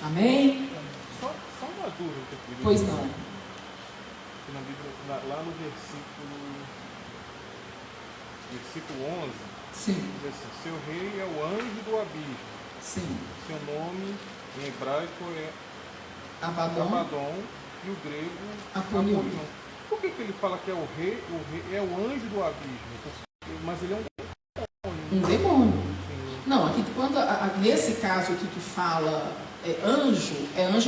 Amém? Só uma dúvida que eu queria. Pois não. Na Bíblia, lá no versículo 11, Sim. diz assim: seu rei é o anjo do abismo. Sim. Seu nome em hebraico é Abaddon e o grego Apolion. Por que ele fala que é o rei é o anjo do abismo? Mas ele é um demônio. Não, aqui quando nesse caso aqui que fala é anjo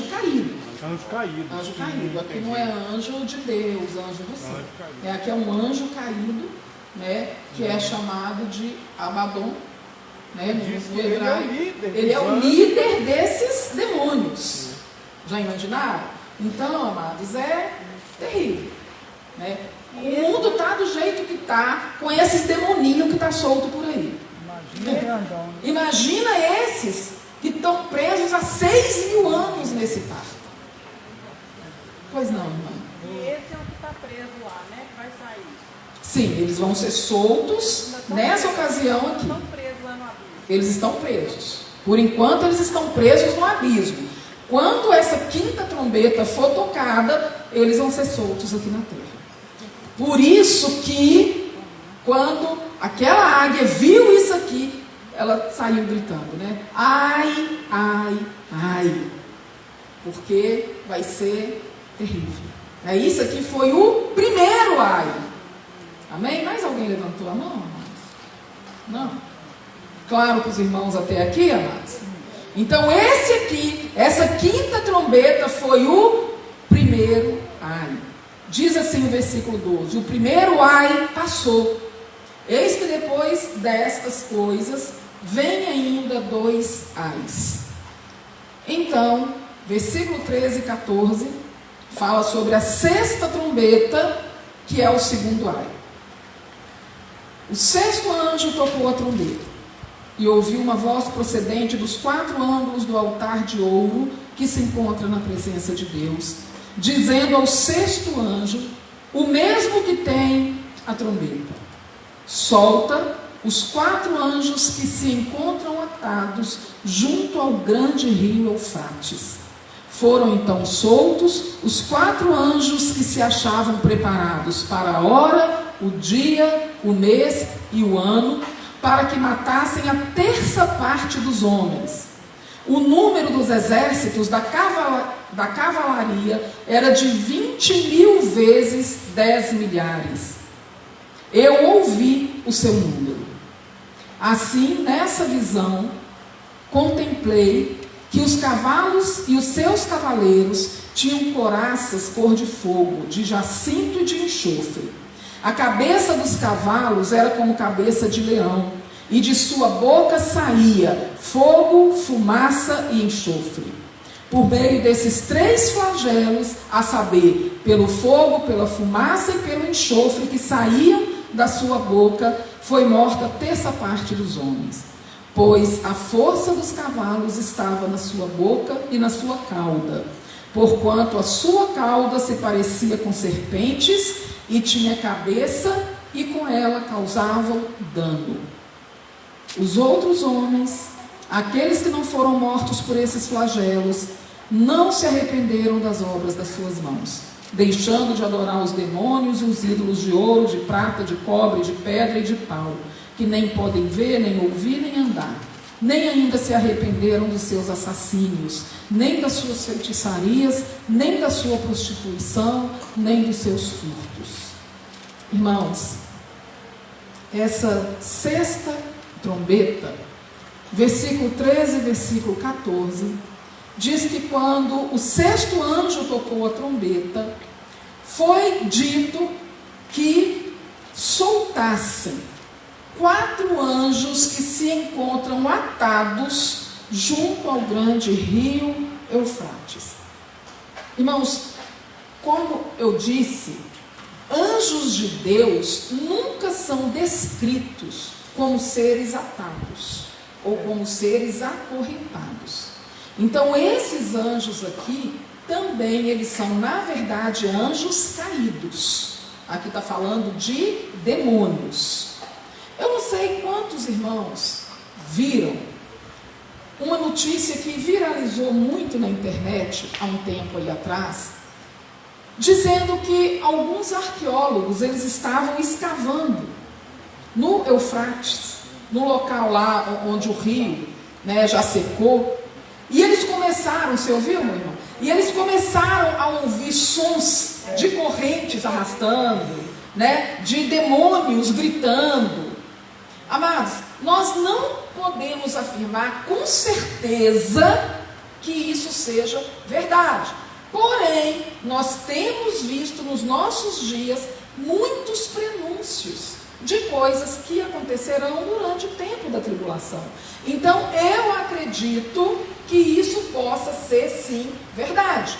caído. Anjo caído. Anjo caído. Aqui não é anjo de Deus, anjo do céu. Aqui é um anjo caído, né, que é chamado de Abaddon, né, no hebraico. Ele é o líder desses demônios. Já imaginaram? Então, amados, é terrível, né? O mundo está do jeito que está, com esses demoninhos que está solto por aí. Imagina esses que estão presos há 6.000 anos nesse parto. Pois não, irmã. E esse é o que está preso lá, né? Que vai sair. Sim, eles vão ser soltos nessa ocasião aqui. Estão presos lá no abismo. Eles estão presos. Por enquanto, eles estão presos no abismo. Quando essa quinta trombeta for tocada, eles vão ser soltos aqui na terra. Por isso que, quando aquela águia viu isso aqui, ela saiu gritando, né? Ai, ai, ai. Porque vai ser terrível. Isso aqui foi o primeiro ai. Amém? Mais alguém levantou a mão, amados? Não? Claro para os irmãos até aqui, amados? Então esse aqui, essa quinta trombeta foi o primeiro ai. Diz assim o versículo 12: o primeiro ai passou. Eis que depois destas coisas vem ainda 2 ais. Então, versículo 13 e 14 fala sobre a sexta trombeta, que é o segundo ai. O sexto anjo tocou a trombeta, e ouviu uma voz procedente dos 4 ângulos do altar de ouro que se encontra na presença de Deus, dizendo ao sexto anjo, o mesmo que tem a trombeta: solta os 4 anjos que se encontram atados junto ao grande rio Eufrates. Foram então soltos os 4 anjos que se achavam preparados para a hora, o dia, o mês e o ano, para que matassem a terça parte dos homens. O número dos exércitos da cavalaria era de 20.000 vezes 10 milhares. Eu ouvi o seu número. Assim, nessa visão, contemplei que os cavalos e os seus cavaleiros tinham couraças cor de fogo, de jacinto e de enxofre. A cabeça dos cavalos era como cabeça de leão, e de sua boca saía fogo, fumaça e enxofre. Por meio desses 3 flagelos, a saber, pelo fogo, pela fumaça e pelo enxofre que saíam da sua boca, foi morta a terça parte dos homens. Pois a força dos cavalos estava na sua boca e na sua cauda, porquanto a sua cauda se parecia com serpentes e tinha cabeça, e com ela causavam dano. Os outros homens, aqueles que não foram mortos por esses flagelos, não se arrependeram das obras das suas mãos, deixando de adorar os demônios e os ídolos de ouro, de prata, de cobre, de pedra e de pau, que nem podem ver, nem ouvir, nem andar. Nem ainda se arrependeram dos seus assassínios, nem das suas feitiçarias, nem da sua prostituição, nem dos seus furtos. Irmãos, essa sexta trombeta, versículo 13 e versículo 14, diz que quando o sexto anjo tocou a trombeta, foi dito que soltaram notassem 4 anjos que se encontram atados junto ao grande rio Eufrates. Irmãos, como eu disse, anjos de Deus nunca são descritos como seres atados ou como seres acorrentados. Então esses anjos aqui também eles são, na verdade, anjos caídos. Aqui está falando de demônios. Eu não sei quantos irmãos viram uma notícia que viralizou muito na internet há um tempo aí atrás, dizendo que alguns arqueólogos eles estavam escavando no Eufrates, no local lá onde o rio, né, já secou, e eles começaram, você ouviu, meu irmão? E eles começaram a ouvir sons de correntes arrastando, né, de demônios gritando. Amados, nós não podemos afirmar com certeza que isso seja verdade. Porém, nós temos visto nos nossos dias muitos prenúncios de coisas que acontecerão durante o tempo da tribulação. Então, eu acredito que isso possa ser, sim, verdade.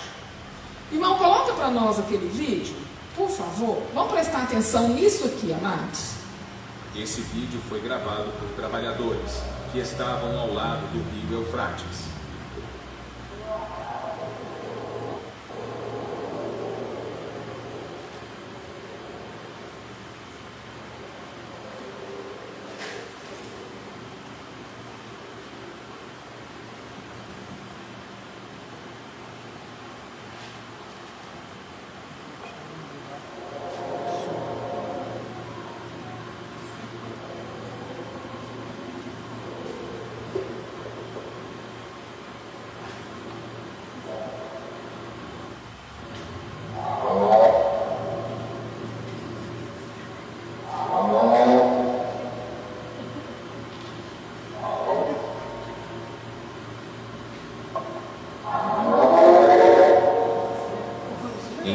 Irmão, coloca para nós aquele vídeo, por favor. Vamos prestar atenção nisso aqui, amados. Esse vídeo foi gravado por trabalhadores que estavam ao lado do rio Eufrates.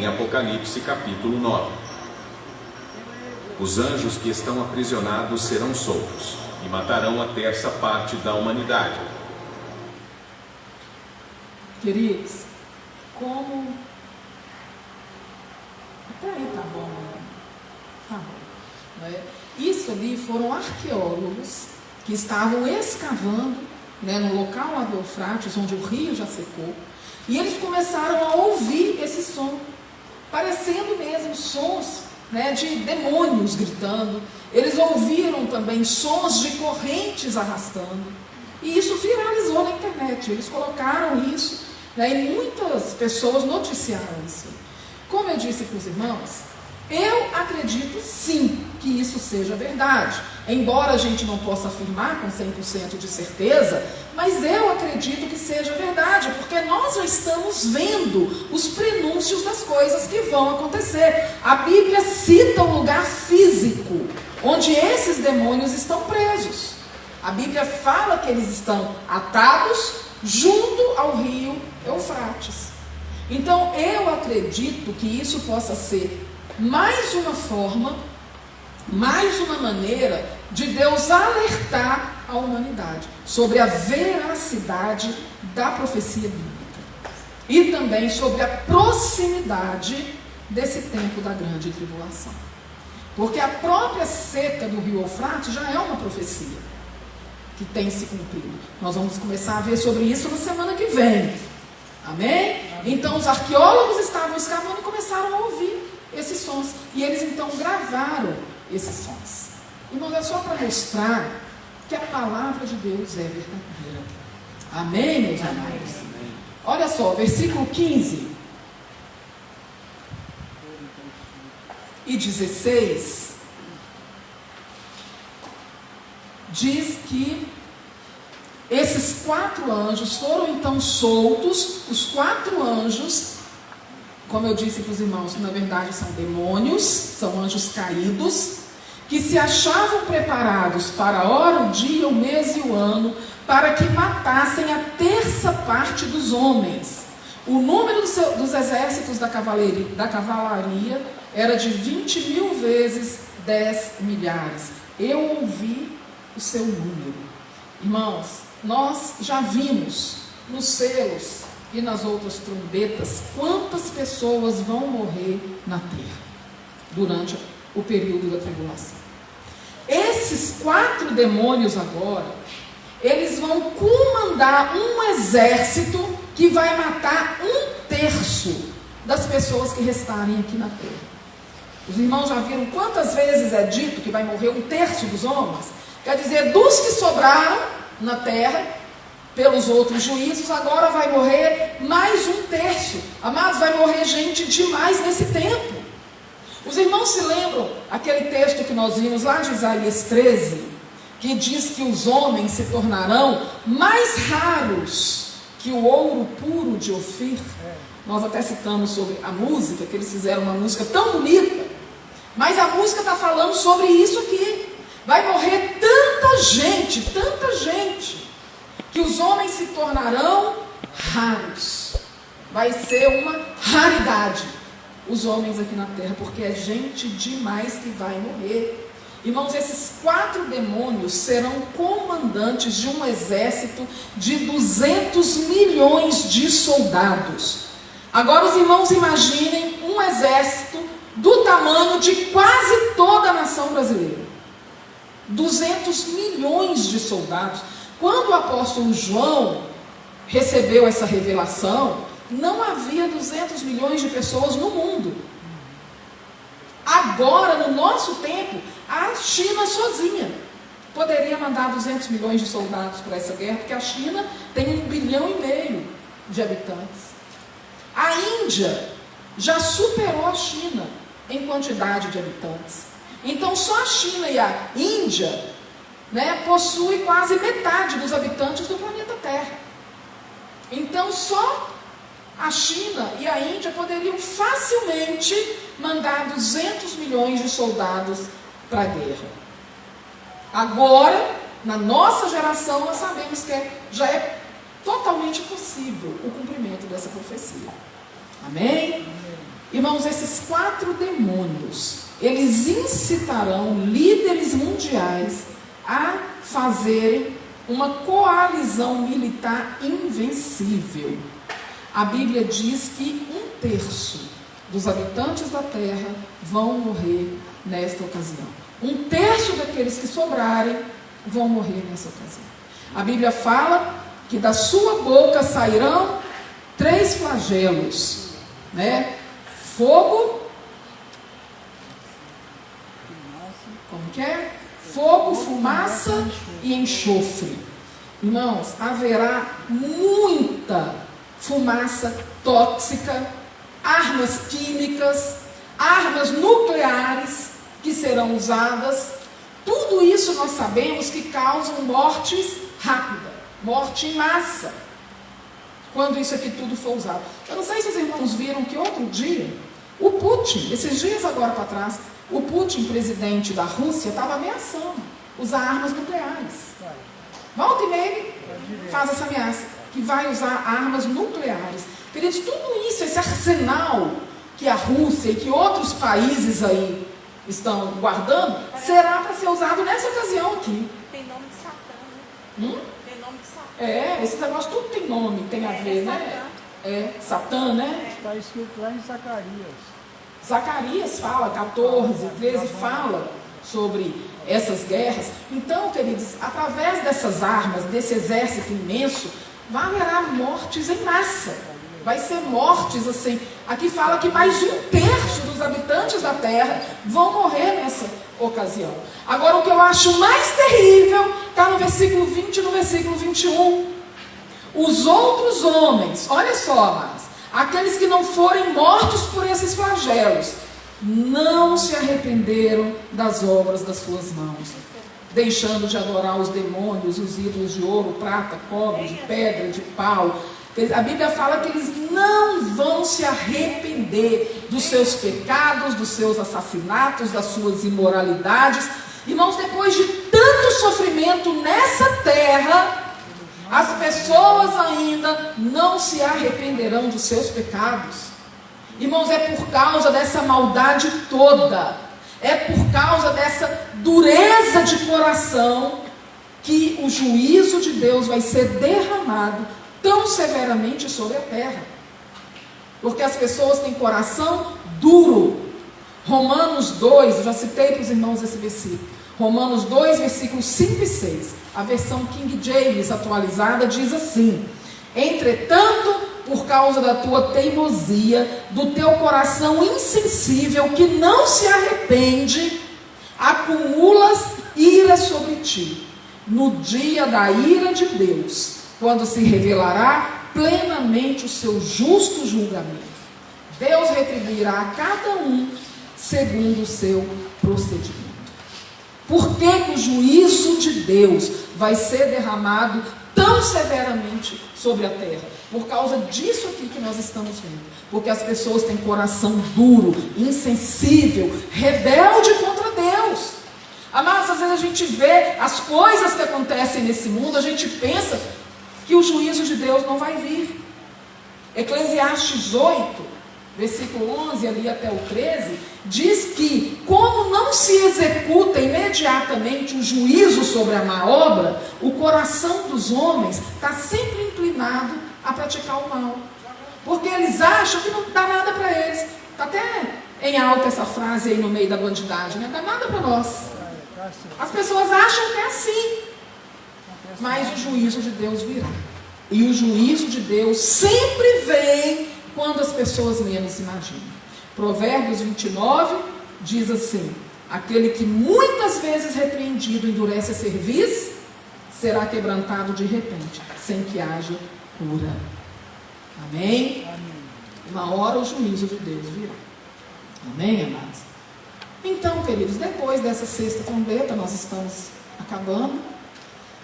Apocalipse capítulo 9. Os anjos que estão aprisionados serão soltos e matarão a terça parte da humanidade. Queridos, como... Até aí tá bom, né? Tá bom. Né? Isso ali foram arqueólogos que estavam escavando, né, no local lá do Eufrates, onde o rio já secou, e eles começaram a ouvir esse som, parecendo mesmo sons, né, de demônios gritando. Eles ouviram também sons de correntes arrastando. E isso viralizou na internet. Eles colocaram isso, né, e muitas pessoas noticiaram isso. Como eu disse para os irmãos, eu acredito sim que isso seja verdade. Embora a gente não possa afirmar com 100% de certeza, mas eu acredito que seja verdade, porque nós já estamos vendo os prenúncios das coisas que vão acontecer. A Bíblia cita um lugar físico, onde esses demônios estão presos. A Bíblia fala que eles estão atados junto ao rio Eufrates. Então eu acredito que isso possa ser mais uma forma, mais uma maneira de Deus alertar a humanidade sobre a veracidade da profecia bíblica e também sobre a proximidade desse tempo da grande tribulação. Porque a própria seca do rio Eufrates já é uma profecia que tem se cumprido. Nós vamos começar a ver sobre isso na semana que vem. Amém? Então os arqueólogos estavam escavando e começaram a ouvir esses sons. E eles então gravaram esses sons. Irmão, é só para mostrar que a palavra de Deus é verdadeira. Amém, meus amados? Olha só, versículo 15 e 16 diz que esses 4 anjos foram então soltos. Os 4 anjos, como eu disse para os irmãos, na verdade são demônios, são anjos caídos, que se achavam preparados para a hora, o dia, o mês e o ano, para que matassem a terça parte dos homens. O número dos exércitos da cavalaria era de 20.000 vezes 10 milhares. Eu ouvi o seu número. Irmãos, nós já vimos nos selos e nas outras trombetas quantas pessoas vão morrer na terra durante o período da tribulação. Esses 4 demônios agora, eles vão comandar um exército que vai matar 1/3 das pessoas que restarem aqui na terra. Os irmãos já viram quantas vezes é dito que vai morrer 1/3 dos homens? Quer dizer, dos que sobraram na terra, pelos outros juízos, agora vai morrer mais 1/3. Amados, vai morrer gente demais nesse tempo. Os irmãos se lembram aquele texto que nós vimos lá de Isaías 13, que diz que os homens se tornarão mais raros que o ouro puro de Ofir? Nós até citamos sobre a música, que eles fizeram uma música tão bonita, mas a música está falando sobre isso aqui. Vai morrer tanta gente, que os homens se tornarão raros. Vai ser uma raridade os homens aqui na terra, porque é gente demais que vai morrer. Irmãos, esses 4 demônios serão comandantes de um exército de 200 milhões de soldados. Agora os irmãos imaginem um exército do tamanho de quase toda a nação brasileira. 200 milhões de soldados. Quando o apóstolo João recebeu essa revelação, não havia 200 milhões de pessoas no mundo. Agora, no nosso tempo, a China sozinha poderia mandar 200 milhões de soldados para essa guerra, porque a China tem 1,5 bilhão de habitantes. A Índia já superou a China em quantidade de habitantes. Então, só a China e a Índia, possuem quase metade dos habitantes do planeta Terra. Então, só a China e a Índia poderiam facilmente mandar 200 milhões de soldados para a guerra. Agora, na nossa geração, nós sabemos que já é totalmente possível o cumprimento dessa profecia. Amém? Irmãos, esses 4 demônios, eles incitarão líderes mundiais a fazerem uma coalizão militar invencível. A Bíblia diz que 1/3 dos habitantes da terra vão morrer nesta ocasião. 1/3 daqueles que sobrarem vão morrer nessa ocasião. A Bíblia fala que da sua boca sairão 3 flagelos, Fogo, como que é? Fogo, fumaça e enxofre. Irmãos, haverá muita fumaça tóxica, armas químicas, armas nucleares que serão usadas. Tudo isso nós sabemos que causam mortes rápidas, morte em massa, quando isso aqui tudo for usado. Eu não sei se os irmãos viram que outro dia, o Putin, esses dias agora para trás, o Putin, presidente da Rússia, estava ameaçando usar armas nucleares. Volta e meia faz essa ameaça, que vai usar armas nucleares. Queridos, tudo isso, esse arsenal que a Rússia e que outros países aí estão guardando, será para ser usado nessa ocasião aqui. Tem nome de Satã, né? Tem nome de Satã. Esse negócio tudo tem nome, tem a ver, né? Satã, né? Está escrito lá em Zacarias. Zacarias fala, 14, 13, fala sobre essas guerras. Então, queridos, através dessas armas, desse exército imenso, haverá mortes em massa. Vai ser mortes assim. Aqui fala que mais 1/3 dos habitantes da terra vão morrer nessa ocasião. Agora, o que eu acho mais terrível está no versículo 20 e no versículo 21. Os outros homens, olha só, amados, aqueles que não forem mortos por esses flagelos, não se arrependeram das obras das suas mãos, deixando de adorar os demônios, os ídolos de ouro, prata, cobre, de pedra, de pau. A Bíblia fala que eles não vão se arrepender dos seus pecados, dos seus assassinatos, das suas imoralidades. Irmãos, depois de tanto sofrimento nessa terra, as pessoas ainda não se arrependerão dos seus pecados. Irmãos, é por causa dessa maldade toda, É por causa dessa dureza de coração que o juízo de Deus vai ser derramado tão severamente sobre a terra. Porque as pessoas têm coração duro. Romanos 2, eu já citei para os irmãos esse versículo. Romanos 2, versículos 5 e 6. A versão King James atualizada diz assim: entretanto, por causa da tua teimosia, do teu coração insensível, que não se arrepende, acumulas ira sobre ti, no dia da ira de Deus, quando se revelará plenamente o seu justo julgamento. Deus retribuirá a cada um segundo o seu procedimento. Por que o juízo de Deus vai ser derramado tão severamente sobre a terra? Por causa disso aqui que nós estamos vendo. Porque as pessoas têm coração duro, insensível, rebelde contra Deus. Amados, às vezes a gente vê as coisas que acontecem nesse mundo, a gente pensa que o juízo de Deus não vai vir. Eclesiastes 8, versículo 11 ali até o 13, diz que como não se executa imediatamente o juízo sobre a má obra, o coração dos homens está sempre inclinado a praticar o mal. Porque eles acham que não dá nada para eles. Está até em alta essa frase aí no meio da bandidagem, né? Não dá nada para nós. As pessoas acham que é assim. Mas o juízo de Deus virá. E o juízo de Deus sempre vem quando as pessoas menos imaginam. Provérbios 29 diz assim: aquele que muitas vezes repreendido endurece a cerviz, será quebrantado de repente, sem que haja cura. Amém? Uma hora o juízo de Deus virá. Amém, amados? Então, queridos, depois dessa sexta trombeta, nós estamos acabando.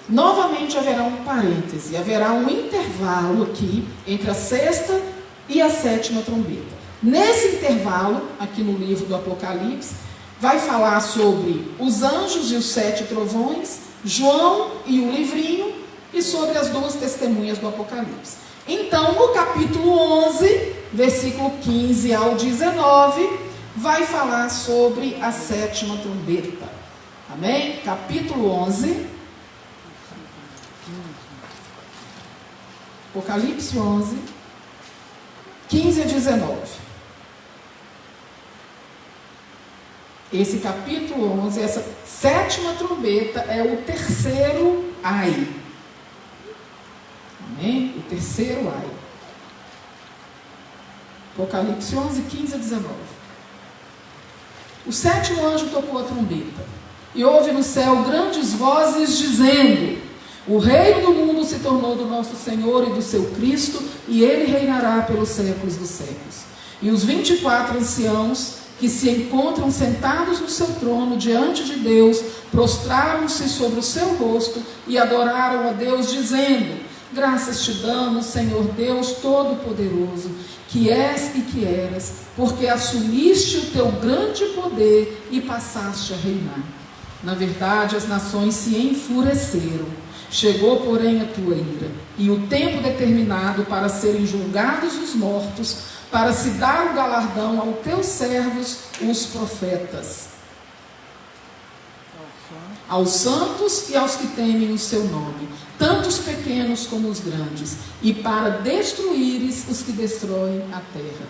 Novamente haverá um parêntese, haverá um intervalo aqui entre a sexta e a sétima trombeta. Nesse intervalo, aqui no livro do Apocalipse, vai falar sobre os anjos e os 7 trovões, João e o livrinho, e sobre as 2 testemunhas do Apocalipse. Então, no capítulo 11, versículo 15 ao 19, vai falar sobre a sétima trombeta. Amém? Capítulo 11, Apocalipse 11, 15 a 19. Esse capítulo 11, essa sétima trombeta é o terceiro ai. Amém? O terceiro ai. Apocalipse 11, 15 a 19. O 7º anjo tocou a trombeta, e houve no céu grandes vozes dizendo: o reino do mundo se tornou do nosso Senhor e do seu Cristo, e ele reinará pelos séculos dos séculos. E os 24 anciãos que se encontram sentados no seu trono diante de Deus, prostraram-se sobre o seu rosto e adoraram a Deus, dizendo: graças te damos, Senhor Deus Todo-Poderoso, que és e que eras, porque assumiste o teu grande poder e passaste a reinar. Na verdade, as nações se enfureceram. Chegou, porém, a tua ira, e o tempo determinado para serem julgados os mortos, para se dar o galardão aos teus servos, os profetas, aos santos e aos que temem o seu nome, tanto os pequenos como os grandes, e para destruíres os que destroem a terra.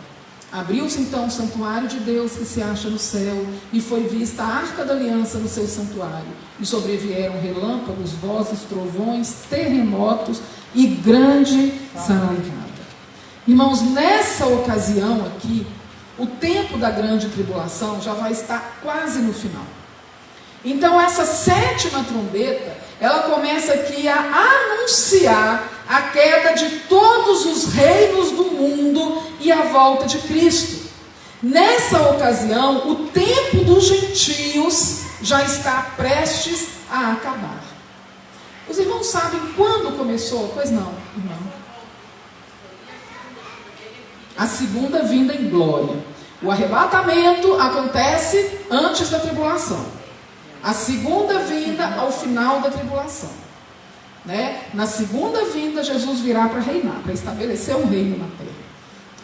Abriu-se então o santuário de Deus que se acha no céu, e foi vista a arca da aliança no seu santuário, e sobrevieram relâmpagos, vozes, trovões, terremotos e grande salivada. Irmãos, nessa ocasião aqui, o tempo da grande tribulação já vai estar quase no final. Então essa sétima trombeta, ela começa aqui a anunciar a queda de todos os reinos do mundo e a volta de Cristo. Nessa ocasião, o tempo dos gentios já está prestes a acabar. Os irmãos sabem quando começou? Pois não, irmão. A segunda vinda em glória. O arrebatamento acontece antes da tribulação. A segunda vinda ao final da tribulação. Né? Na segunda vinda, Jesus virá para reinar, para estabelecer um reino na terra.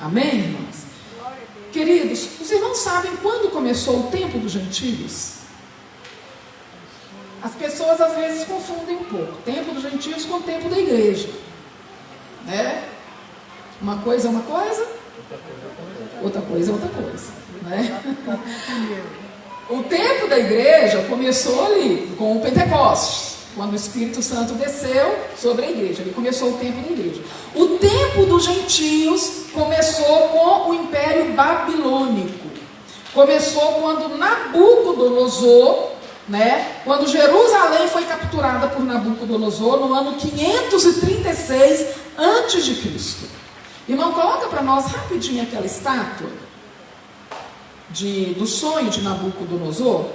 Amém, irmãos? Queridos, os irmãos sabem quando começou o tempo dos gentios? As pessoas às vezes confundem um pouco o tempo dos gentios com o tempo da igreja, né? Uma coisa é uma coisa, outra coisa é outra coisa, né? O tempo da igreja começou ali com o Pentecostes, quando o Espírito Santo desceu sobre a igreja. Ali começou o tempo da igreja. O tempo dos gentios começou com o Império Babilônico. Começou quando Nabucodonosor, né, quando Jerusalém foi capturada por Nabucodonosor no ano 536 a.C. Irmão, coloca para nós rapidinho aquela estátua do sonho de Nabucodonosor.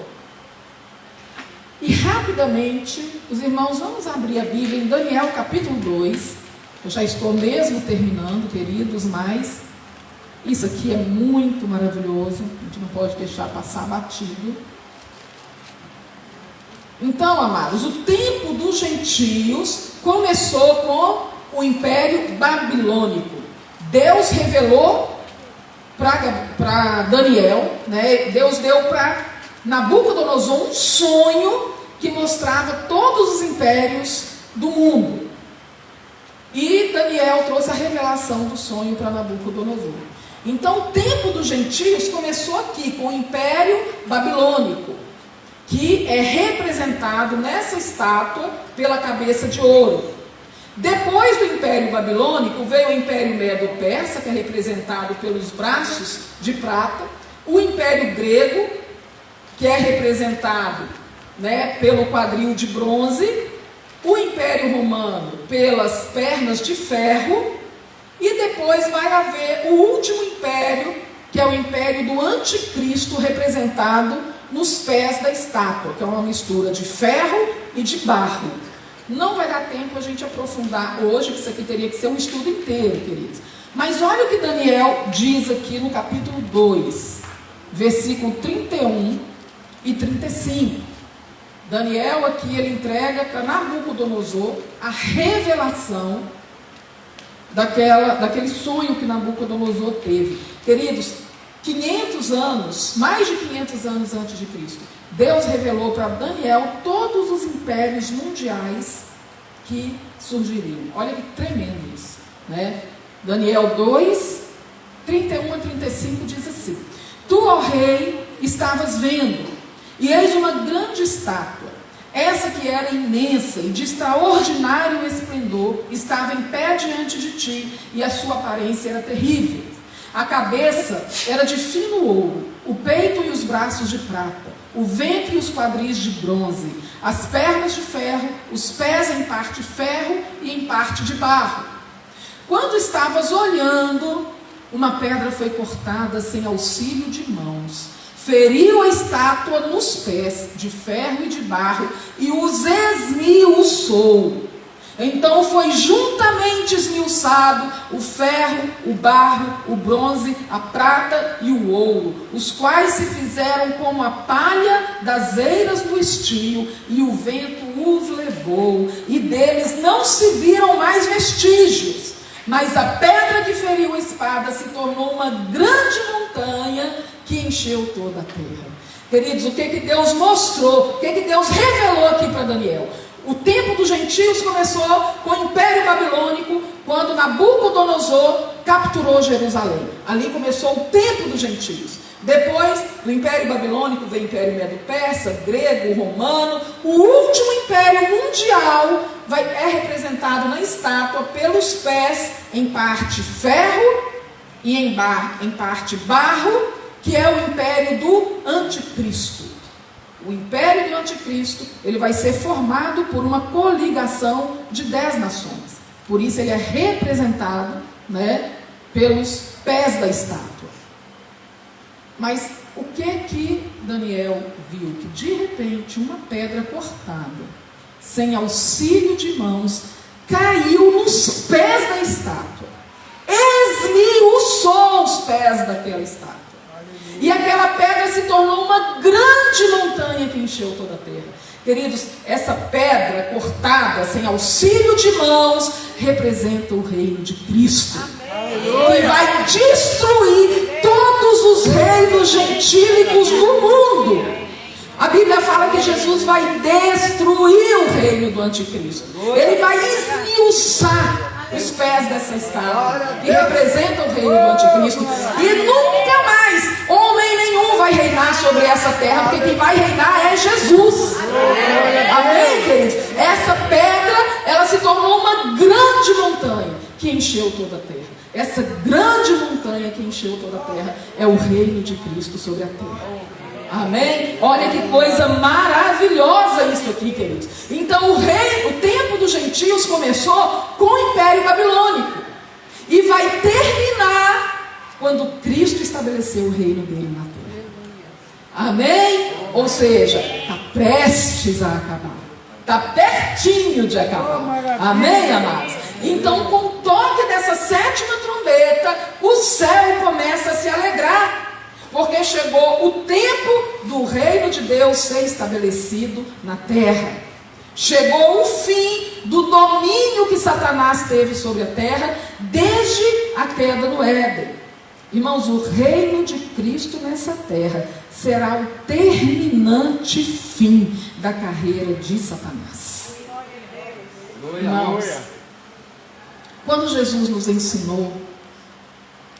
E rapidamente, os irmãos, vamos abrir a Bíblia em Daniel capítulo 2. Eu já estou mesmo terminando, queridos, mas isso aqui é muito maravilhoso. A gente não pode deixar passar batido. Então, amados, o tempo dos gentios começou com o Império Babilônico. Deus revelou para Daniel, né? Deus deu para Nabucodonosor um sonho que mostrava todos os impérios do mundo. E Daniel trouxe a revelação do sonho para Nabucodonosor. Então o tempo dos gentios começou aqui, com o Império Babilônico, que é representado nessa estátua pela cabeça de ouro. Depois do Império Babilônico veio o Império Medo-Persa, que é representado pelos braços de prata, o Império Grego, que é representado, né, pelo quadril de bronze, o Império Romano pelas pernas de ferro, e depois vai haver o último império, que é o Império do Anticristo, representado nos pés da estátua, que é uma mistura de ferro e de barro. Não vai dar tempo a gente aprofundar hoje, que isso aqui teria que ser um estudo inteiro, queridos. Mas olha o que Daniel diz aqui no capítulo 2, versículo 31 e 35. Daniel aqui, ele entrega para Nabucodonosor a revelação daquele sonho que Nabucodonosor teve. Queridos, 500 anos, mais de 500 anos antes de Cristo, Deus revelou para Daniel todos os impérios mundiais que surgiriam. Olha que tremendo isso, né? Daniel 2, 31 a 35 diz assim: Tu, ó rei, estavas vendo, e eis uma grande estátua, essa que era imensa e de extraordinário esplendor, estava em pé diante de ti, e a sua aparência era terrível. A cabeça era de fino ouro, o peito e os braços de prata, o ventre e os quadris de bronze, as pernas de ferro, os pés em parte ferro e em parte de barro. Quando estavas olhando, uma pedra foi cortada sem auxílio de mãos, feriu a estátua nos pés de ferro e de barro e os esmiuçou. Então foi juntamente esmiuçado o ferro, o barro, o bronze, a prata e o ouro, os quais se fizeram como a palha das eiras do estio, e o vento os levou, e deles não se viram mais vestígios. Mas a pedra que feriu a espada se tornou uma grande montanha que encheu toda a terra. Queridos, o que Deus mostrou, o que Deus revelou aqui para Daniel? O tempo dos gentios começou com o Império Babilônico, quando Nabucodonosor capturou Jerusalém. Ali começou o tempo dos gentios. Depois do Império Babilônico veio o Império Medo-Persa, grego, romano. O último império mundial é representado na estátua pelos pés, em parte ferro e em parte barro, que é o Império do Anticristo. O Império do Anticristo, ele vai ser formado por uma coligação de 10 nações. Por isso ele é representado, né, pelos pés da estátua. Mas o que Daniel viu? Que de repente uma pedra cortada, sem auxílio de mãos, caiu nos pés da estátua. Esmiuçou os pés daquela estátua. E aquela pedra se tornou uma grande montanha que encheu toda a terra. Queridos, essa pedra cortada, sem auxílio de mãos, representa o reino de Cristo. Amém. Que vai destruir todo todos os reinos gentílicos do mundo. A Bíblia fala que Jesus vai destruir o reino do anticristo. Ele vai esmiuçar os pés dessa escada que representa o reino do anticristo. E nunca mais homem nenhum vai reinar sobre essa terra, porque quem vai reinar é Jesus. Amém, queridos? Essa pedra, ela se tornou uma grande montanha que encheu toda a terra. Essa grande montanha que encheu toda a terra é o reino de Cristo sobre a terra. Amém? Olha que coisa maravilhosa isso aqui, queridos. Então o tempo dos gentios começou com o Império Babilônico e vai terminar quando Cristo estabeleceu o reino dele na terra. Amém? Ou seja, está prestes a acabar. Está pertinho de acabar. Amém, amados? Então, com o toque dessa sétima trombeta, o céu começa a se alegrar. Porque chegou o tempo do reino de Deus ser estabelecido na terra. Chegou o fim do domínio que Satanás teve sobre a terra desde a queda do Éden. Irmãos, o reino de Cristo nessa terra será o terminante fim da carreira de Satanás. Irmãos, quando Jesus nos ensinou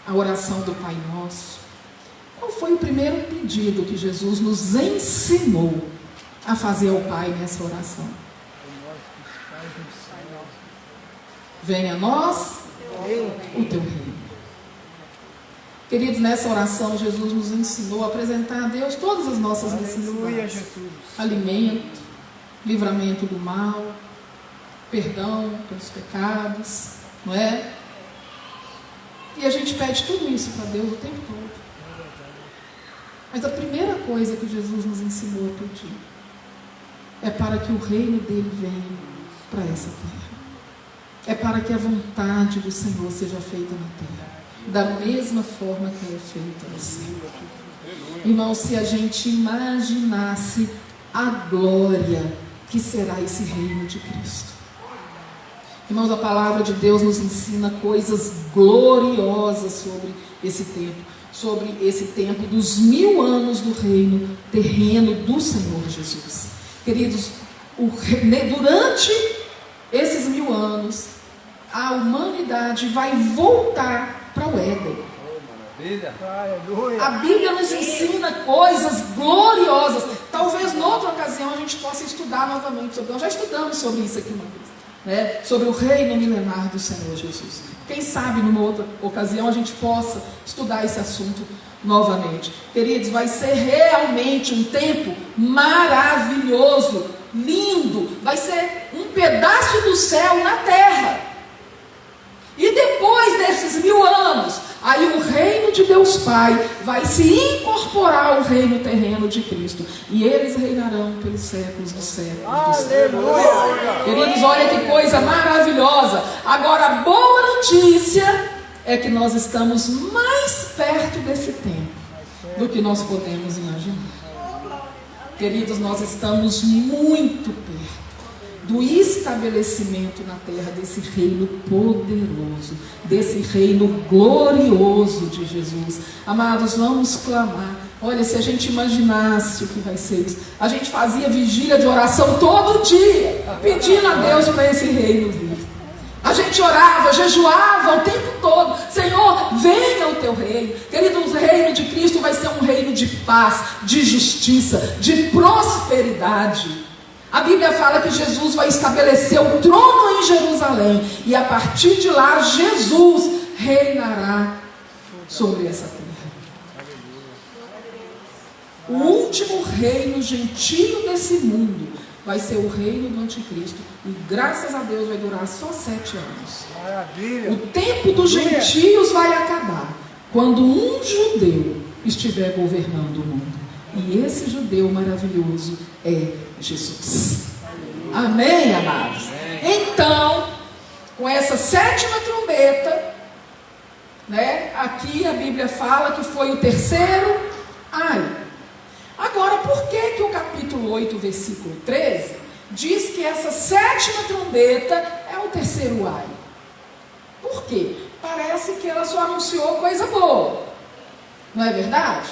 a oração do Pai Nosso, qual foi o primeiro pedido que Jesus nos ensinou a fazer ao Pai nessa oração? Venha a nós o teu reino. Queridos, nessa oração Jesus nos ensinou a apresentar a Deus todas as nossas necessidades. Alimento, livramento do mal, perdão pelos pecados, não é? E a gente pede tudo isso para Deus o tempo todo. Mas a primeira coisa que Jesus nos ensinou a pedir é para que o reino dele venha para essa terra. É para que a vontade do Senhor seja feita na terra, da mesma forma que é feita no céu. Irmão, se a gente imaginasse a glória que será esse reino de Cristo. Irmãos, a palavra de Deus nos ensina coisas gloriosas sobre esse tempo. Sobre esse tempo dos 1000 anos do reino terreno do Senhor Jesus. Queridos, durante esses 1000 anos, a humanidade vai voltar para o Éden. A Bíblia nos ensina coisas gloriosas. Talvez noutra ocasião a gente possa estudar novamente sobre. Nós já estudamos sobre isso aqui uma vez, né? Sobre o reino milenar do Senhor Jesus. Quem sabe numa outra ocasião a gente possa estudar esse assunto novamente. Queridos, vai ser realmente um tempo maravilhoso, lindo. Vai ser um pedaço do céu na terra. E depois desses 1000 anos, aí o reino de Deus Pai vai se incorporar ao reino terreno de Cristo. E eles reinarão pelos séculos dos séculos. Aleluia! Queridos, olha que coisa maravilhosa. Agora, a boa notícia é que nós estamos mais perto desse tempo do que nós podemos imaginar. Queridos, nós estamos muito perto do estabelecimento na terra desse reino poderoso, desse reino glorioso de Jesus. Amados, vamos clamar. Olha, se a gente imaginasse o que vai ser isso, a gente fazia vigília de oração todo dia, pedindo a Deus para esse reino vir. A gente orava, jejuava o tempo todo. Senhor, venha o teu reino. Querido, o reino de Cristo vai ser um reino de paz, de justiça, de prosperidade. A Bíblia fala que Jesus vai estabelecer o trono em Jerusalém. E a partir de lá, Jesus reinará sobre essa terra. O último reino gentio desse mundo vai ser o reino do anticristo. E graças a Deus vai durar só 7 anos. Maravilha. O tempo dos gentios vai acabar quando um judeu estiver governando o mundo. E esse judeu maravilhoso é Jesus. Amém, amados? Então, com essa 7ª trombeta, né, aqui a Bíblia fala que foi o terceiro ai. Agora, por que o capítulo 8, versículo 13, diz que essa 7ª trombeta é o terceiro ai? Por quê? Parece que ela só anunciou coisa boa. Não é verdade?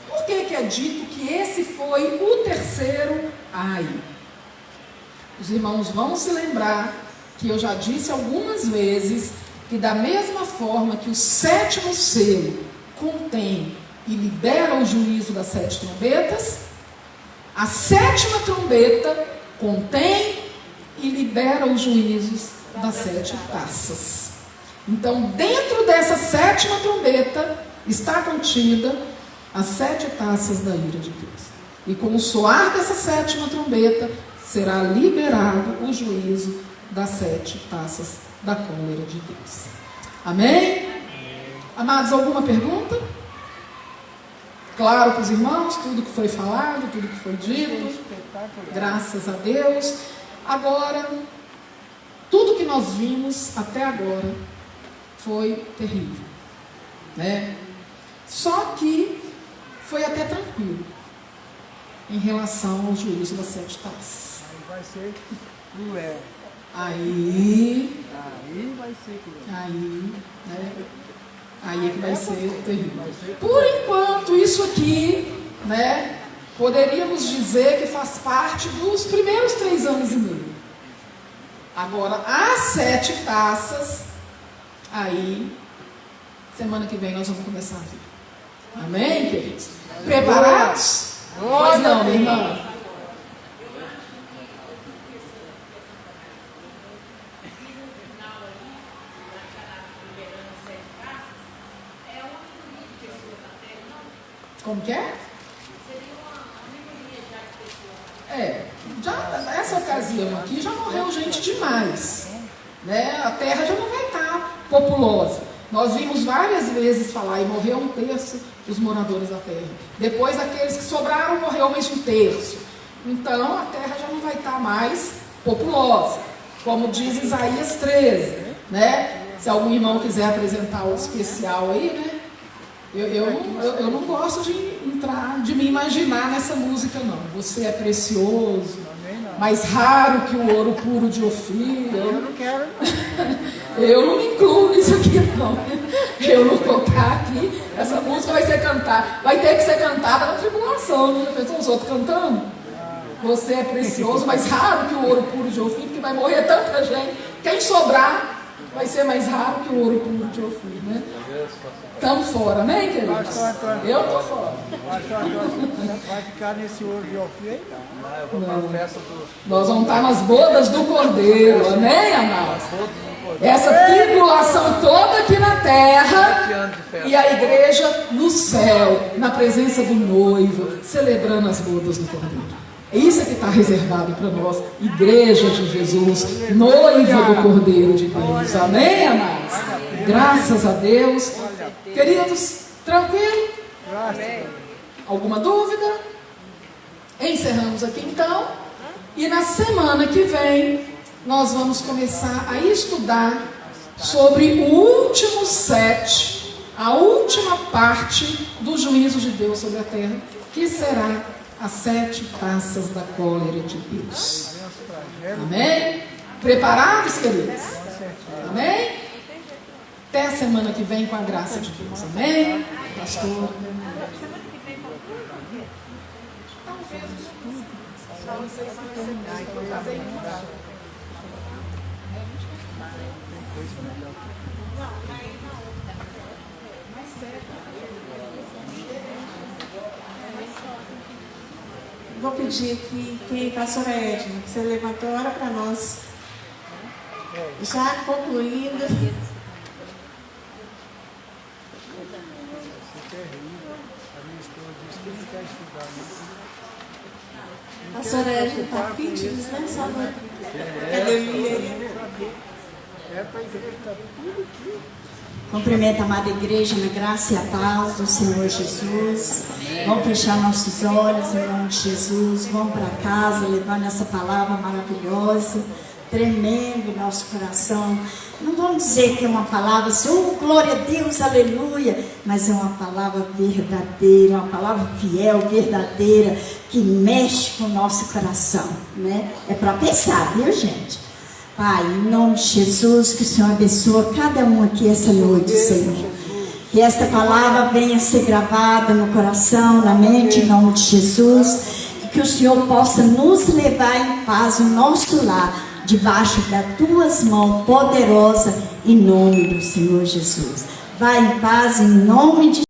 Por que é dito que esse foi o terceiro ai? Os irmãos vão se lembrar que eu já disse algumas vezes que da mesma forma que o sétimo selo contém e libera o juízo das 7 trombetas, a 7ª trombeta contém e libera os juízos das 7 taças. Então, dentro dessa 7ª trombeta está contida as 7 taças da ira de Deus. E com o soar dessa 7ª trombeta será liberado o juízo das 7 taças da cólera de Deus. Amém? Amados, alguma pergunta? Claro para os irmãos, tudo que foi falado, tudo que foi dito. Graças a Deus. Agora, tudo que nós vimos até agora foi terrível, né? Só que foi até tranquilo em relação ao juízo das 7 taças. Aí vai ser cruel. Aí vai ser cruel. Aí, né? Aí é que vai ser terrível. Por enquanto, isso aqui, né? Poderíamos dizer que faz parte dos primeiros 3 anos e meio. Agora, as 7 taças, aí, semana que vem nós vamos começar a ver. Amém, queridos? Preparados? Pois não, meu irmão. Como que é? Essa ocasião aqui já morreu gente demais, né? A terra já não vai estar populosa. Nós vimos várias vezes falar, e morreu 1/3 dos moradores da terra. Depois, aqueles que sobraram, morreu mais 1/3. Então, a terra já não vai estar mais populosa, como diz Isaías 13, né? Se algum irmão quiser apresentar o especial aí, né? Eu não gosto de me imaginar nessa música, não. Você é precioso, mais raro que o ouro puro de Ofir. Eu não quero. Eu não me incluo nisso aqui, não. Eu não vou estar aqui. Essa música vai ter que ser cantada na tribulação, né? Pensou os outros cantando? Você é precioso, mais raro que o ouro puro de Ofir, porque vai morrer tanta gente. Quem sobrar vai ser mais raro que o ouro puro de Ofir, né? Estamos fora, amém, queridos? Eu estou fora. Vai ficar nesse ouro de Ofir? Nós vamos estar nas bodas do Cordeiro, amém, amados? Essa tribulação toda aqui na terra e a igreja no céu, na presença do noivo, celebrando as bodas do Cordeiro. É isso que está reservado para nós, igreja de Jesus, noiva do Cordeiro de Deus, amém, amados? Graças a Deus. Queridos, tranquilo? Alguma dúvida? Encerramos aqui então. E na semana que vem, nós vamos começar a estudar sobre o último 7, a última parte do juízo de Deus sobre a terra, que será as 7 taças da cólera de Deus. Amém? Preparados, queridos? Amém? Até a semana que vem, com a graça de Deus. Amém? Pastor. Vou pedir que a pastora Edna, que você levantou, ora para nós. Já concluindo. A senhora está fitness, né? Só na academia. É para a igreja estar tudo aqui. Cumprimento a amada igreja na graça e a paz do Senhor Jesus. Vamos fechar nossos olhos em nome de Jesus. Vamos para casa levando essa palavra maravilhosa, tremendo em nosso coração. Não vamos dizer que é uma palavra assim, oh, glória a Deus, aleluia, mas é uma palavra verdadeira, uma palavra fiel, verdadeira, que mexe com o nosso coração, né? É para pensar, viu, gente? Pai, em nome de Jesus, que o Senhor abençoe cada um aqui essa noite, Senhor. Que esta palavra venha ser gravada no coração, na mente, em nome de Jesus. E que o Senhor possa nos levar em paz o nosso lar, debaixo das tuas mãos poderosas, em nome do Senhor Jesus. Vai em paz, em nome de